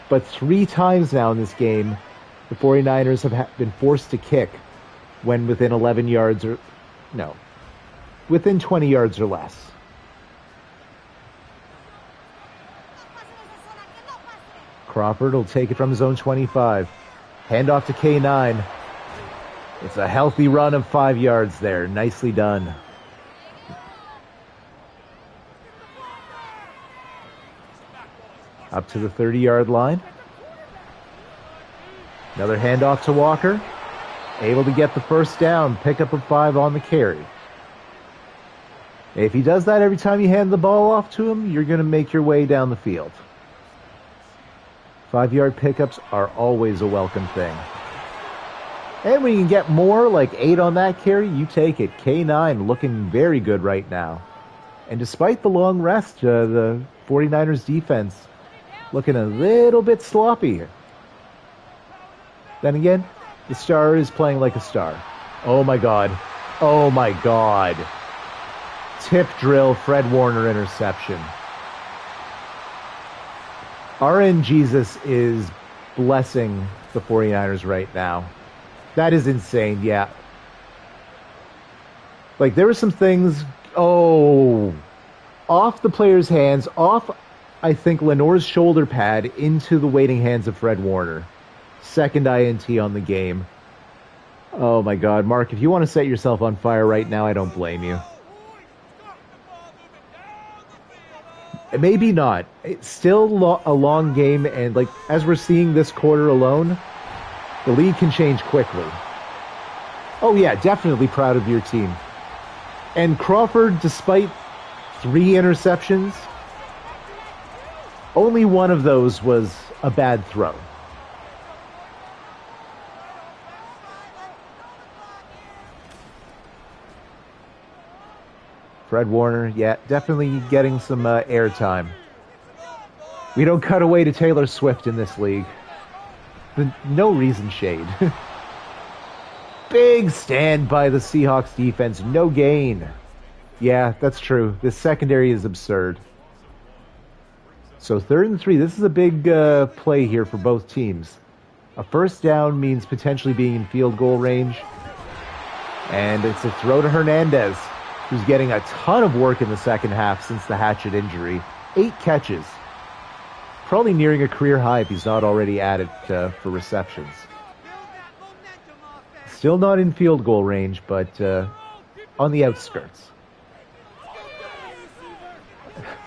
but 3 times now in this game, the 49ers have been forced to kick when within 11 yards or, no, within 20 yards or less. Crawford will take it from his own 25. Handoff to K9. It's a healthy run of 5 yards there. Nicely done. Up to the 30-yard line. Another handoff to Walker. Able to get the first down. Pickup of 5 on the carry. If he does that every time you hand the ball off to him, you're going to make your way down the field. 5-yard pickups are always a welcome thing. And when you can get more, like 8 on that carry, you take it. K9 looking very good right now. And despite the long rest, the 49ers defense looking a little bit sloppy here. Then again, The star is playing like a star. Oh my God. Oh my God. Tip drill, Fred Warner interception. RN Jesus is blessing the 49ers right now. That is insane, yeah. Like, there were some things, off the player's hands, off, I think, Lenore's shoulder pad into the waiting hands of Fred Warner. Second INT on the game. Oh my God, Mark, if you want to set yourself on fire right now, I don't blame you. Maybe not. It's still a long game, and like as we're seeing this quarter alone, the lead can change quickly. Oh yeah, definitely proud of your team. And Crawford, despite 3 interceptions, only one of those was a bad throw. Fred Warner, yeah, definitely getting some airtime. We don't cut away to Taylor Swift in this league. No reason shade. Big stand by the Seahawks defense. No gain. Yeah, that's true. This secondary is absurd. So 3rd and 3. This is a big play here for both teams. A first down means potentially being in field goal range. And it's a throw to Hernandez, who's getting a ton of work in the second half since the Hatchet injury. 8 catches. Probably nearing a career high if he's not already at it for receptions. Still not in field goal range, but on the outskirts.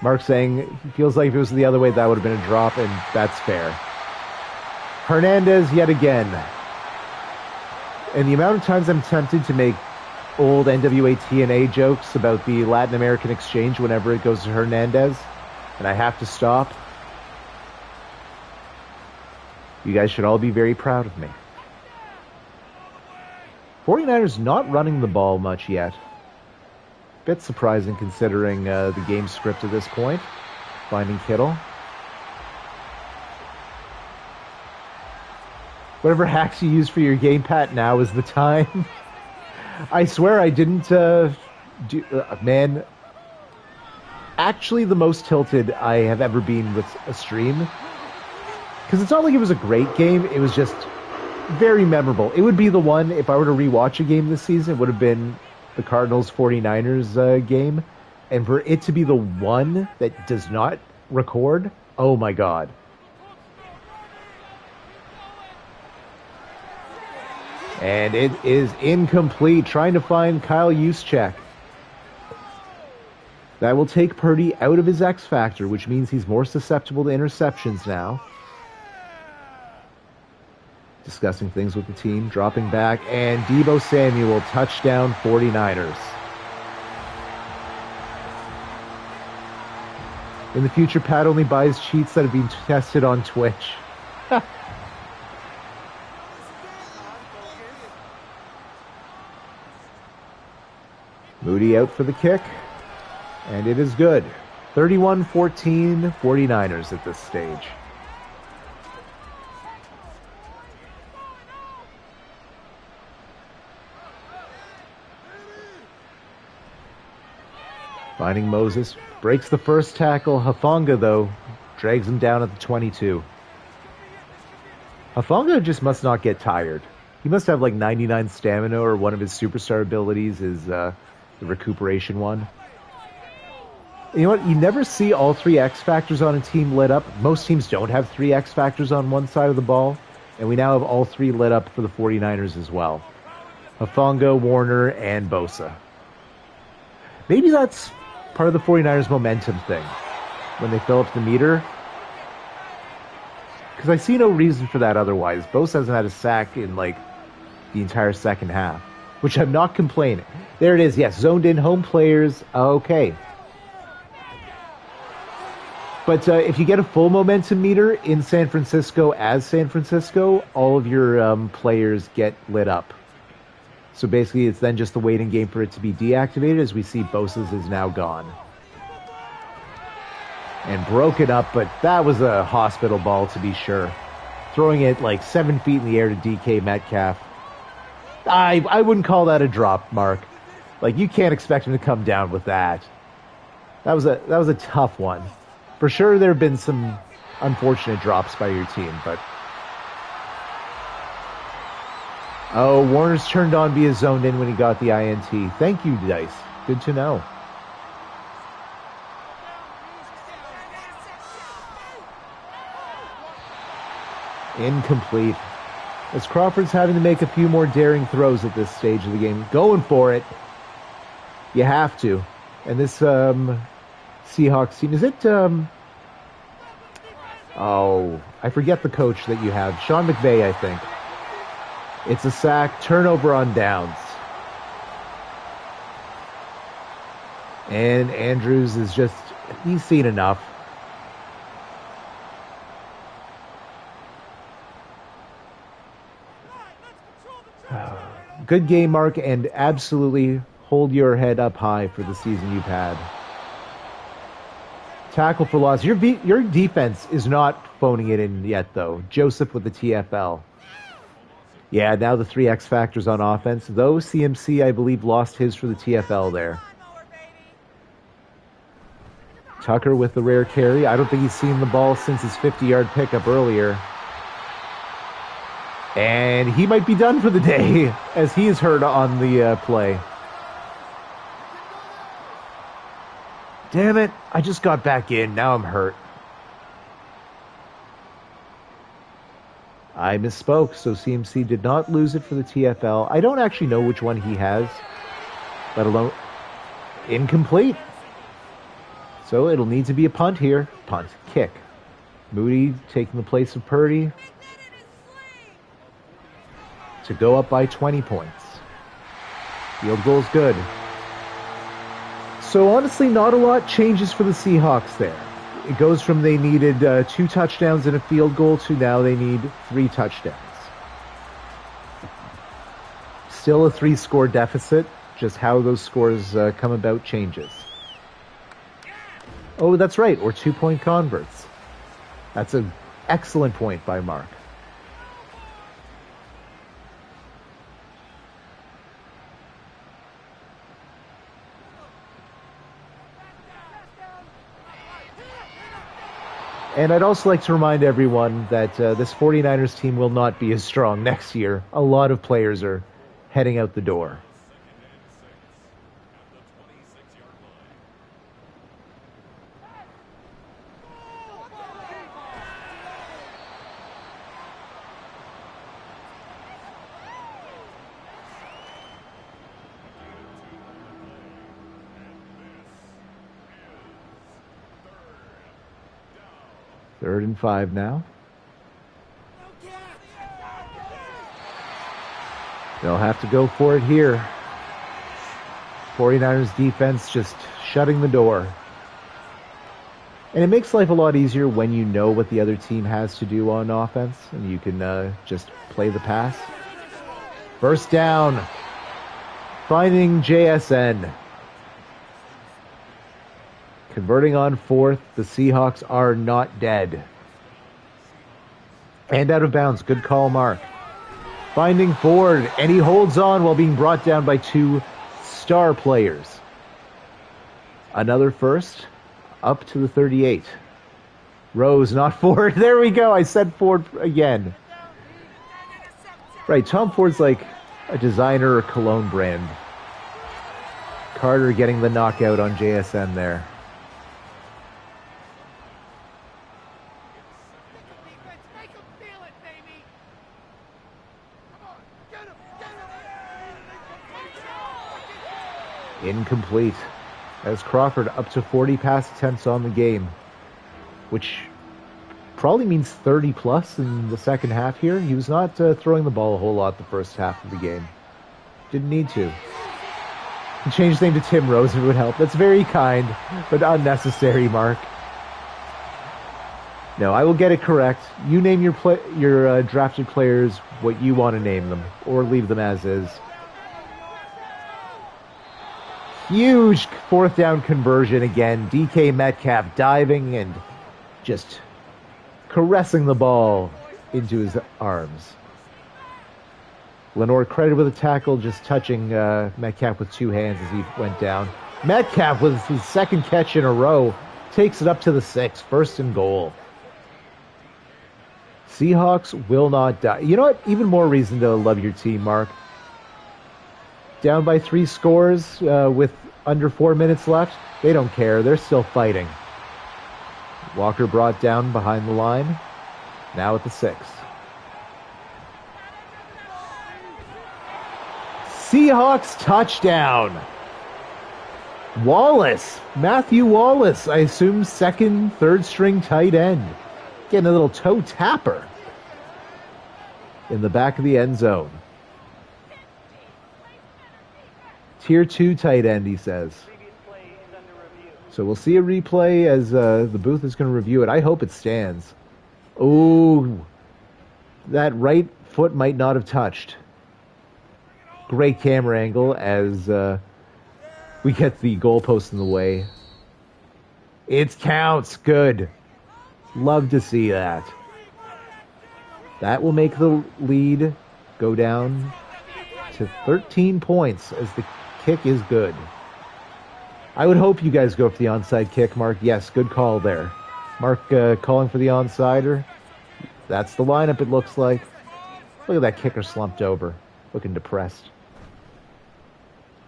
Mark saying he feels like if it was the other way, that would have been a drop, and that's fair. Hernandez yet again. And the amount of times I'm tempted to make old NWA TNA jokes about the Latin American exchange whenever it goes to Hernandez, and I have to stop. You guys should all be very proud of me. 49ers not running the ball much yet. Bit surprising considering the game script at this point. Finding Kittle. Whatever hacks you use for your gamepad, now is the time. I swear I didn't man. Actually, the most tilted I have ever been with a stream. Because it's not like it was a great game. It was just very memorable. It would be the one, if I were to rewatch a game this season, it would have been the Cardinals 49ers game. And for it to be the one that does not record, oh my God. And it is incomplete. Trying to find Kyle Juszczyk. That will take Purdy out of his X factor, which means he's more susceptible to interceptions now. Discussing things with the team, dropping back, and Deebo Samuel, touchdown 49ers. In the future, Pat only buys cheats that have been tested on Twitch. Moody out for the kick, and it is good. 31-14, 49ers at this stage. Finding Moses, breaks the first tackle. Hufanga, though, drags him down at the 22. Hufanga just must not get tired. He must have like 99 stamina, or one of his superstar abilities is the recuperation one. You know what? You never see all 3 X factors on a team lit up. Most teams don't have 3 X factors on one side of the ball, and we now have all 3 lit up for the 49ers as well. Hufanga, Warner, and Bosa. Maybe that's part of the 49ers momentum thing when they fill up the meter. Because I see no reason for that otherwise. Bosa hasn't had a sack in like the entire second half, which I'm not complaining. There it is. Yes, zoned in home players. Okay. But if you get a full momentum meter in San Francisco as San Francisco, all of your players get lit up. So basically, it's then just the waiting game for it to be deactivated, as we see Bosa's is now gone. And broken up, but that was a hospital ball to be sure. Throwing it like 7 feet in the air to DK Metcalf. I wouldn't call that a drop, Mark. Like, you can't expect him to come down with that. That was a tough one. For sure, there have been some unfortunate drops by your team, but oh, Warner's turned on via zoned in when he got the INT. Thank you, Dice. Good to know. Incomplete. As Crawford's having to make a few more daring throws at this stage of the game. Going for it. You have to. And this Seahawks team, is it... oh, I forget the coach that you have. Sean McVay, I think. It's a sack, turnover on downs. And Andrews is just... he's seen enough. Good game, Mark, and absolutely hold your head up high for the season you've had. Tackle for loss. Your defense is not phoning it in yet, though. Joseph with the TFL. Yeah, now the 3 X factors on offense. Though CMC, I believe, lost his for the TFL there. Tucker with the rare carry. I don't think he's seen the ball since his 50-yard pickup earlier. And he might be done for the day, as he is hurt on the play. Damn it, I just got back in. Now I'm hurt. I misspoke, so CMC did not lose it for the TFL. I don't actually know which one he has, let alone incomplete. So it'll need to be a punt here. Punt, kick. Moody taking the place of Purdy to go up by 20 points. Field goal's good. So honestly, not a lot changes for the Seahawks there. It goes from they needed 2 touchdowns and a field goal to now they need 3 touchdowns. Still a 3-score deficit. Just how those scores come about changes. Oh, that's right, or 2-point converts. That's an excellent point by Mark. And I'd also like to remind everyone that this 49ers team will not be as strong next year. A lot of players are heading out the door. Third and 5 now. They'll have to go for it here. 49ers defense just shutting the door. And it makes life a lot easier when you know what the other team has to do on offense, and you can just play the pass. First down. Finding JSN. Converting on 4th, the Seahawks are not dead. And out of bounds. Good call, Mark. Finding Ford, and he holds on while being brought down by 2 star players. Another first, up to the 38. Rose, not Ford. There we go. I said Ford again. Right, Tom Ford's like a designer or cologne brand. Carter getting the knockout on JSN there. Incomplete. As Crawford up to 40 pass attempts on the game, which probably means 30 plus in the second half here. He was not throwing the ball a whole lot the first half of the game. Didn't need to. Change his name to Tim Rose if it would help. That's very kind, but unnecessary, Mark. No, I will get it correct. You name your drafted players what you want to name them, or leave them as is. Huge 4th down conversion again. DK Metcalf diving and just caressing the ball into his arms. Lenore credited with a tackle, just touching Metcalf with two hands as he went down. Metcalf with his second catch in a row takes it up to the 6, 1st and goal. Seahawks will not die. You know what? Even more reason to love your team, Mark. Down by 3 scores with under 4 minutes left. They don't care. They're still fighting. Walker brought down behind the line. Now at the 6. Seahawks touchdown. Wallace. Matthew Wallace. I assume second, third string tight end. Getting a little toe tapper in the back of the end zone. Tier 2 tight end, he says. So we'll see a replay as the booth is going to review it. I hope it stands. Oh, that right foot might not have touched. Great camera angle as we get the goalpost in the way. It counts. Good. Love to see that. That will make the lead go down to 13 points as the kick is good. I would hope you guys go for the onside kick, Mark. Yes, good call there. Mark calling for the onsider. That's the lineup, it looks like. Look at that kicker slumped over, looking depressed.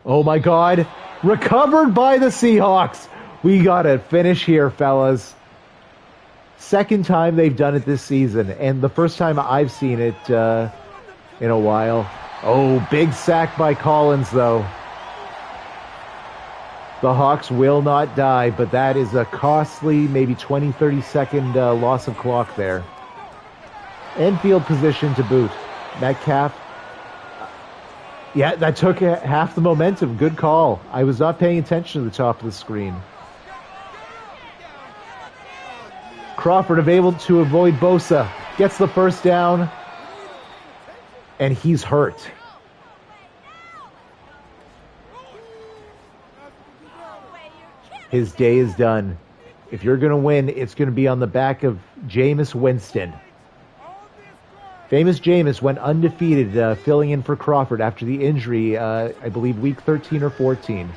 Oh my God. Recovered by the Seahawks. We got to finish here, fellas. Second time they've done it this season, and the first time I've seen it in a while. Oh, big sack by Collins, though. The Hawks will not die, but that is a costly, maybe 20, 30-second loss of clock there. And field position to boot. Metcalf. Yeah, that took half the momentum. Good call. I was not paying attention to the top of the screen. Crawford able to avoid Bosa. Gets the first down. And he's hurt. His day is done. If you're going to win, it's going to be on the back of Jameis Winston. Famous Jameis went undefeated, filling in for Crawford after the injury, I believe week 13 or 14.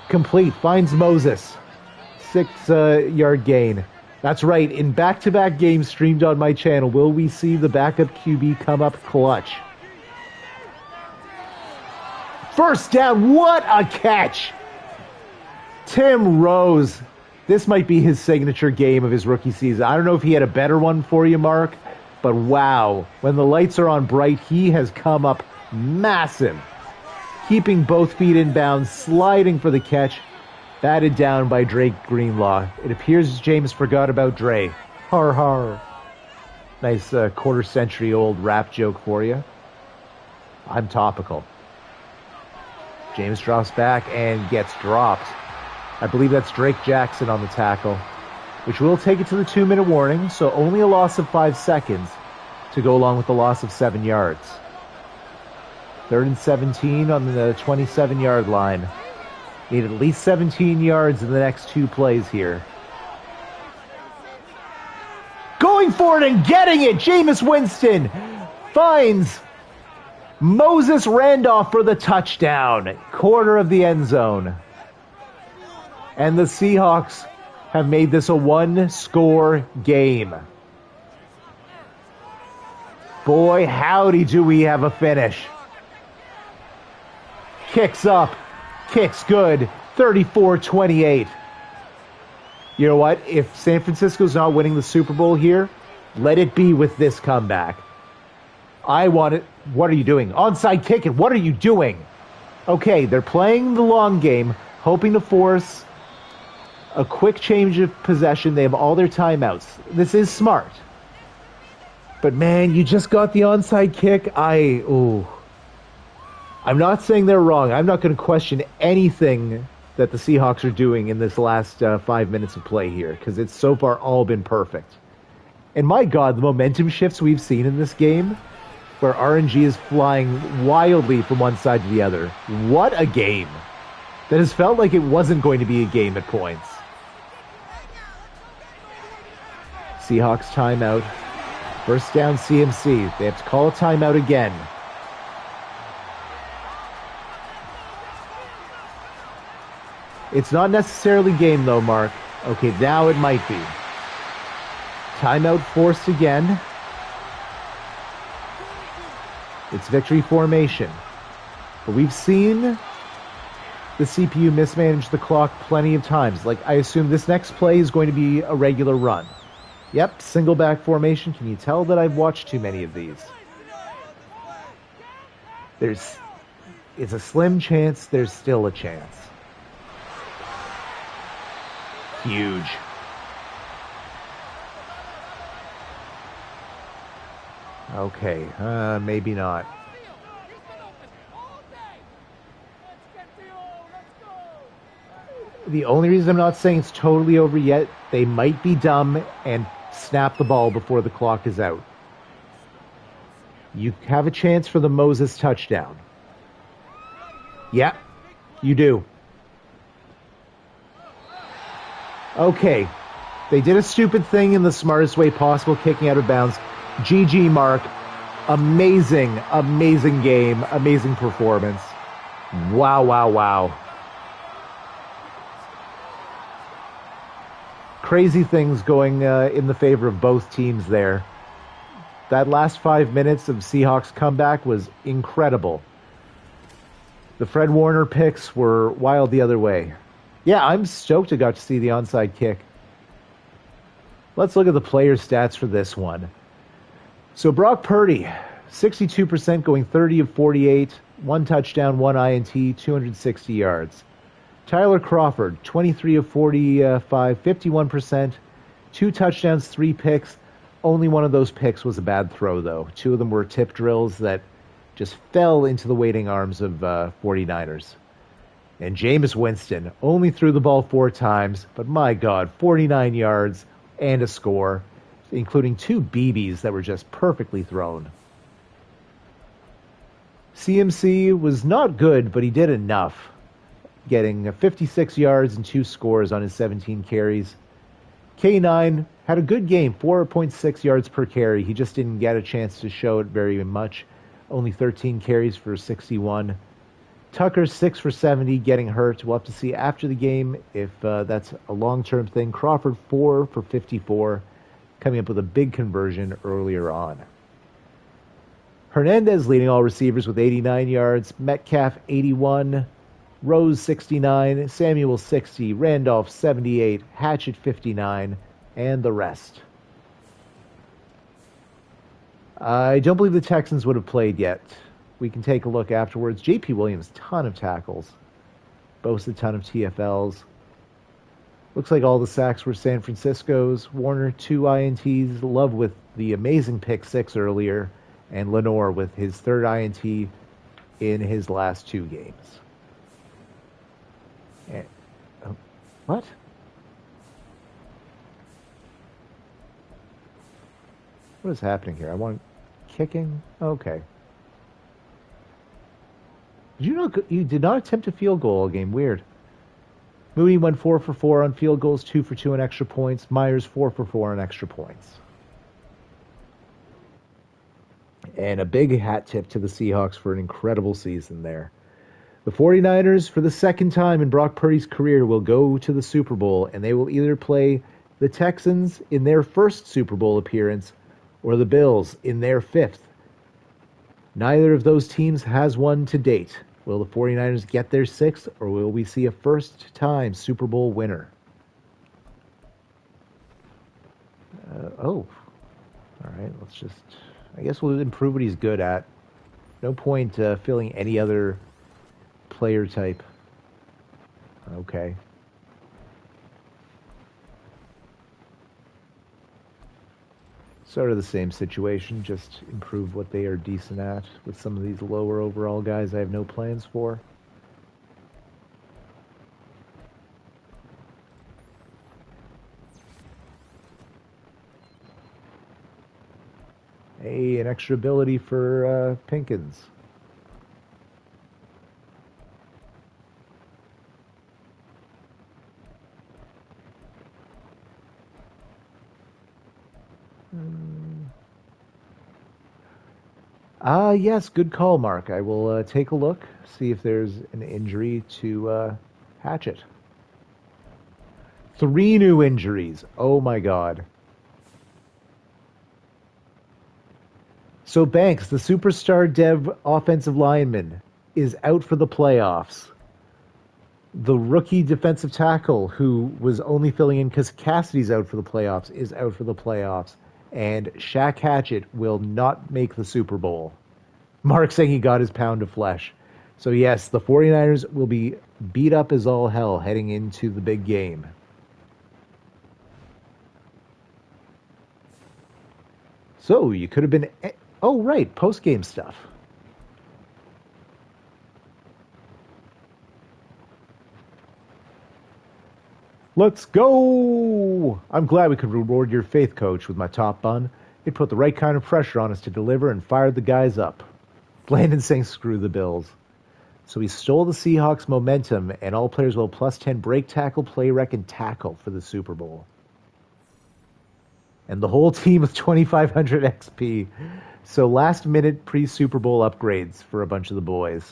Complete, finds Moses. 6-yard gain. That's right, in back-to-back games streamed on my channel, will we see the backup QB come up clutch? First down, what a catch! Tim Rose. This might be his signature game of his rookie season. I don't know if he had a better one for you, Mark, but wow. When the lights are on bright, he has come up massive. Keeping both feet in bounds, sliding for the catch. Batted down by Drake Greenlaw. It appears James forgot about Dre. Har har. Nice quarter-century-old rap joke for you. I'm topical. James drops back and gets dropped. I believe that's Drake Jackson on the tackle, which will take it to the 2-minute warning, so only a loss of 5 seconds to go along with the loss of 7 yards. 3rd and 17 on the 27-yard line. Need at least 17 yards in the next 2 plays here. Going for it and getting it! Jameis Winston finds Moses Randolph for the touchdown. Corner of the end zone. And the Seahawks have made this a 1-score game. Boy, howdy do we have a finish. Kicks up. Kicks good. 34-28. You know what? If San Francisco's not winning the Super Bowl here, let it be with this comeback. I want it. What are you doing? Onside kick it. What are you doing? Okay, they're playing the long game, hoping to force a quick change of possession. They have all their timeouts. This is smart. But man, you just got the onside kick. I'm not saying they're wrong. I'm not going to question anything that the Seahawks are doing in this last 5 minutes of play here, because it's so far all been perfect. And my God, the momentum shifts we've seen in this game, where RNG is flying wildly from one side to the other. What a game. That has felt like it wasn't going to be a game at points. Seahawks timeout. First down CMC. They have to call a timeout again. It's not necessarily game, though, Mark. Okay, now it might be. Timeout forced again. It's victory formation. But we've seen the CPU mismanage the clock plenty of times. Like, I assume this next play is going to be a regular run. Yep, single back formation. Can you tell that I've watched too many of these? It's a slim chance, there's still a chance. Huge. Okay, maybe not. The only reason I'm not saying it's totally over yet, they might be dumb and snap the ball before the clock is out. You have a chance for the Moses touchdown. Yep, you do. Okay, they did a stupid thing in the smartest way possible, kicking out of bounds. GG, Mark. Amazing, amazing game. Amazing performance. Wow, wow, wow. Crazy things going in the favor of both teams there. That last 5 minutes of Seahawks comeback was incredible. The Fred Warner picks were wild the other way. Yeah, I'm stoked I got to see the onside kick. Let's look at the player stats for this one. So Brock Purdy, 62% going 30 of 48, 1 touchdown, 1 INT, 260 yards. Tyler Crawford, 23 of 45, 51%, 2 touchdowns, 3 picks. Only one of those picks was a bad throw, though. 2 of them were tip drills that just fell into the waiting arms of 49ers. And Jameis Winston only threw the ball 4 times, but my God, 49 yards and a score, including 2 BBs that were just perfectly thrown. CMC was not good, but he did enough, getting 56 yards and 2 scores on his 17 carries. K9 had a good game, 4.6 yards per carry. He just didn't get a chance to show it very much. Only 13 carries for 61. Tucker, 6 for 70, getting hurt. We'll have to see after the game if that's a long-term thing. Crawford, 4 for 54, coming up with a big conversion earlier on. Hernandez leading all receivers with 89 yards. Metcalf, 81. Rose, 69. Samuel, 60. Randolph, 78. Hatchett, 59. And the rest. I don't believe the Texans would have played yet. We can take a look afterwards. J.P. Williams, ton of tackles. Boasts a ton of TFLs. Looks like all the sacks were San Francisco's. Warner, 2 INTs. Love with the amazing pick 6 earlier. And Lenore with his 3rd INT in his last 2 games. And, what? What is happening here? I want kicking? Okay. You did not attempt a field goal all game. Weird. Mooney went 4 for 4 on field goals, 2 for 2 on extra points. Myers 4 for 4 on extra points. And a big hat tip to the Seahawks for an incredible season there. The 49ers, for the second time in Brock Purdy's career, will go to the Super Bowl, and they will either play the Texans in their first Super Bowl appearance or the Bills in their 5th. Neither of those teams has won to date. Will the 49ers get their 6th, or will we see a first-time Super Bowl winner? All right, let's just... I guess we'll improve what he's good at. No point filling any other player type. Okay. Sort of the same situation, just improve what they are decent at with some of these lower overall guys I have no plans for. Hey, an extra ability for Pinkins. Yes, good call, Mark. I will take a look, see if there's an injury to Hatchett. Three new injuries. Oh my God. So Banks, the superstar dev offensive lineman, is out for the playoffs. The rookie defensive tackle, who was only filling in because Cassidy's out for the playoffs, is out for the playoffs. And Shaq Hatchett will not make the Super Bowl. Mark saying he got his pound of flesh. So, yes, the 49ers will be beat up as all hell heading into the big game. So, you could have been. Oh, right, post game stuff. Let's go! I'm glad we could reward your faith, coach, with my top bun. It put the right kind of pressure on us to deliver and fired the guys up. Landon saying screw the Bills. So he stole the Seahawks' momentum, and all players will plus 10 break tackle, play rec, and tackle for the Super Bowl. And the whole team with 2,500 XP. So last minute pre Super Bowl upgrades for a bunch of the boys.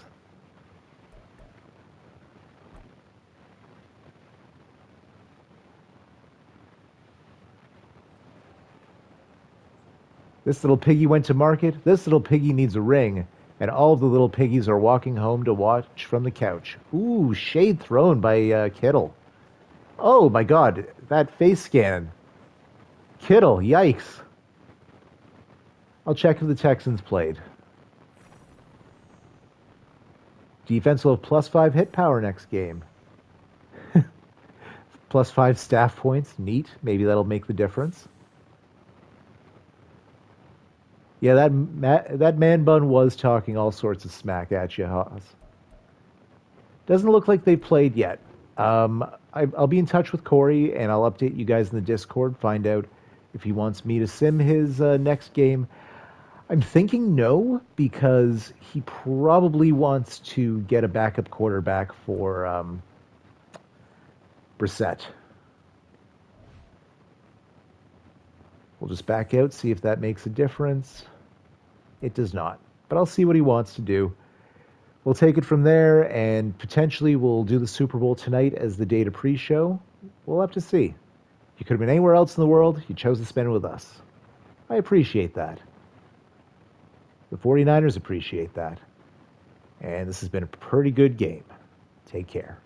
This little piggy went to market. This little piggy needs a ring. And all of the little piggies are walking home to watch from the couch. Ooh, shade thrown by Kittle. Oh my God, that face scan. Kittle, yikes. I'll check if the Texans played. Defense will have plus 5 hit power next game. Plus 5 staff points. Neat. Maybe that'll make the difference. Yeah, that man bun was talking all sorts of smack at you, Haas. Doesn't look like they played yet. I'll be in touch with Corey and I'll update you guys in the Discord. Find out if he wants me to sim his next game. I'm thinking no, because he probably wants to get a backup quarterback for Brissett. We'll just back out, see if that makes a difference. It does not, but I'll see what he wants to do. We'll take it from there, and potentially we'll do the Super Bowl tonight as the day to pre-show. We'll have to see. You could have been anywhere else in the world. You chose to spend it with us. I appreciate that. The 49ers appreciate that. And this has been a pretty good game. Take care.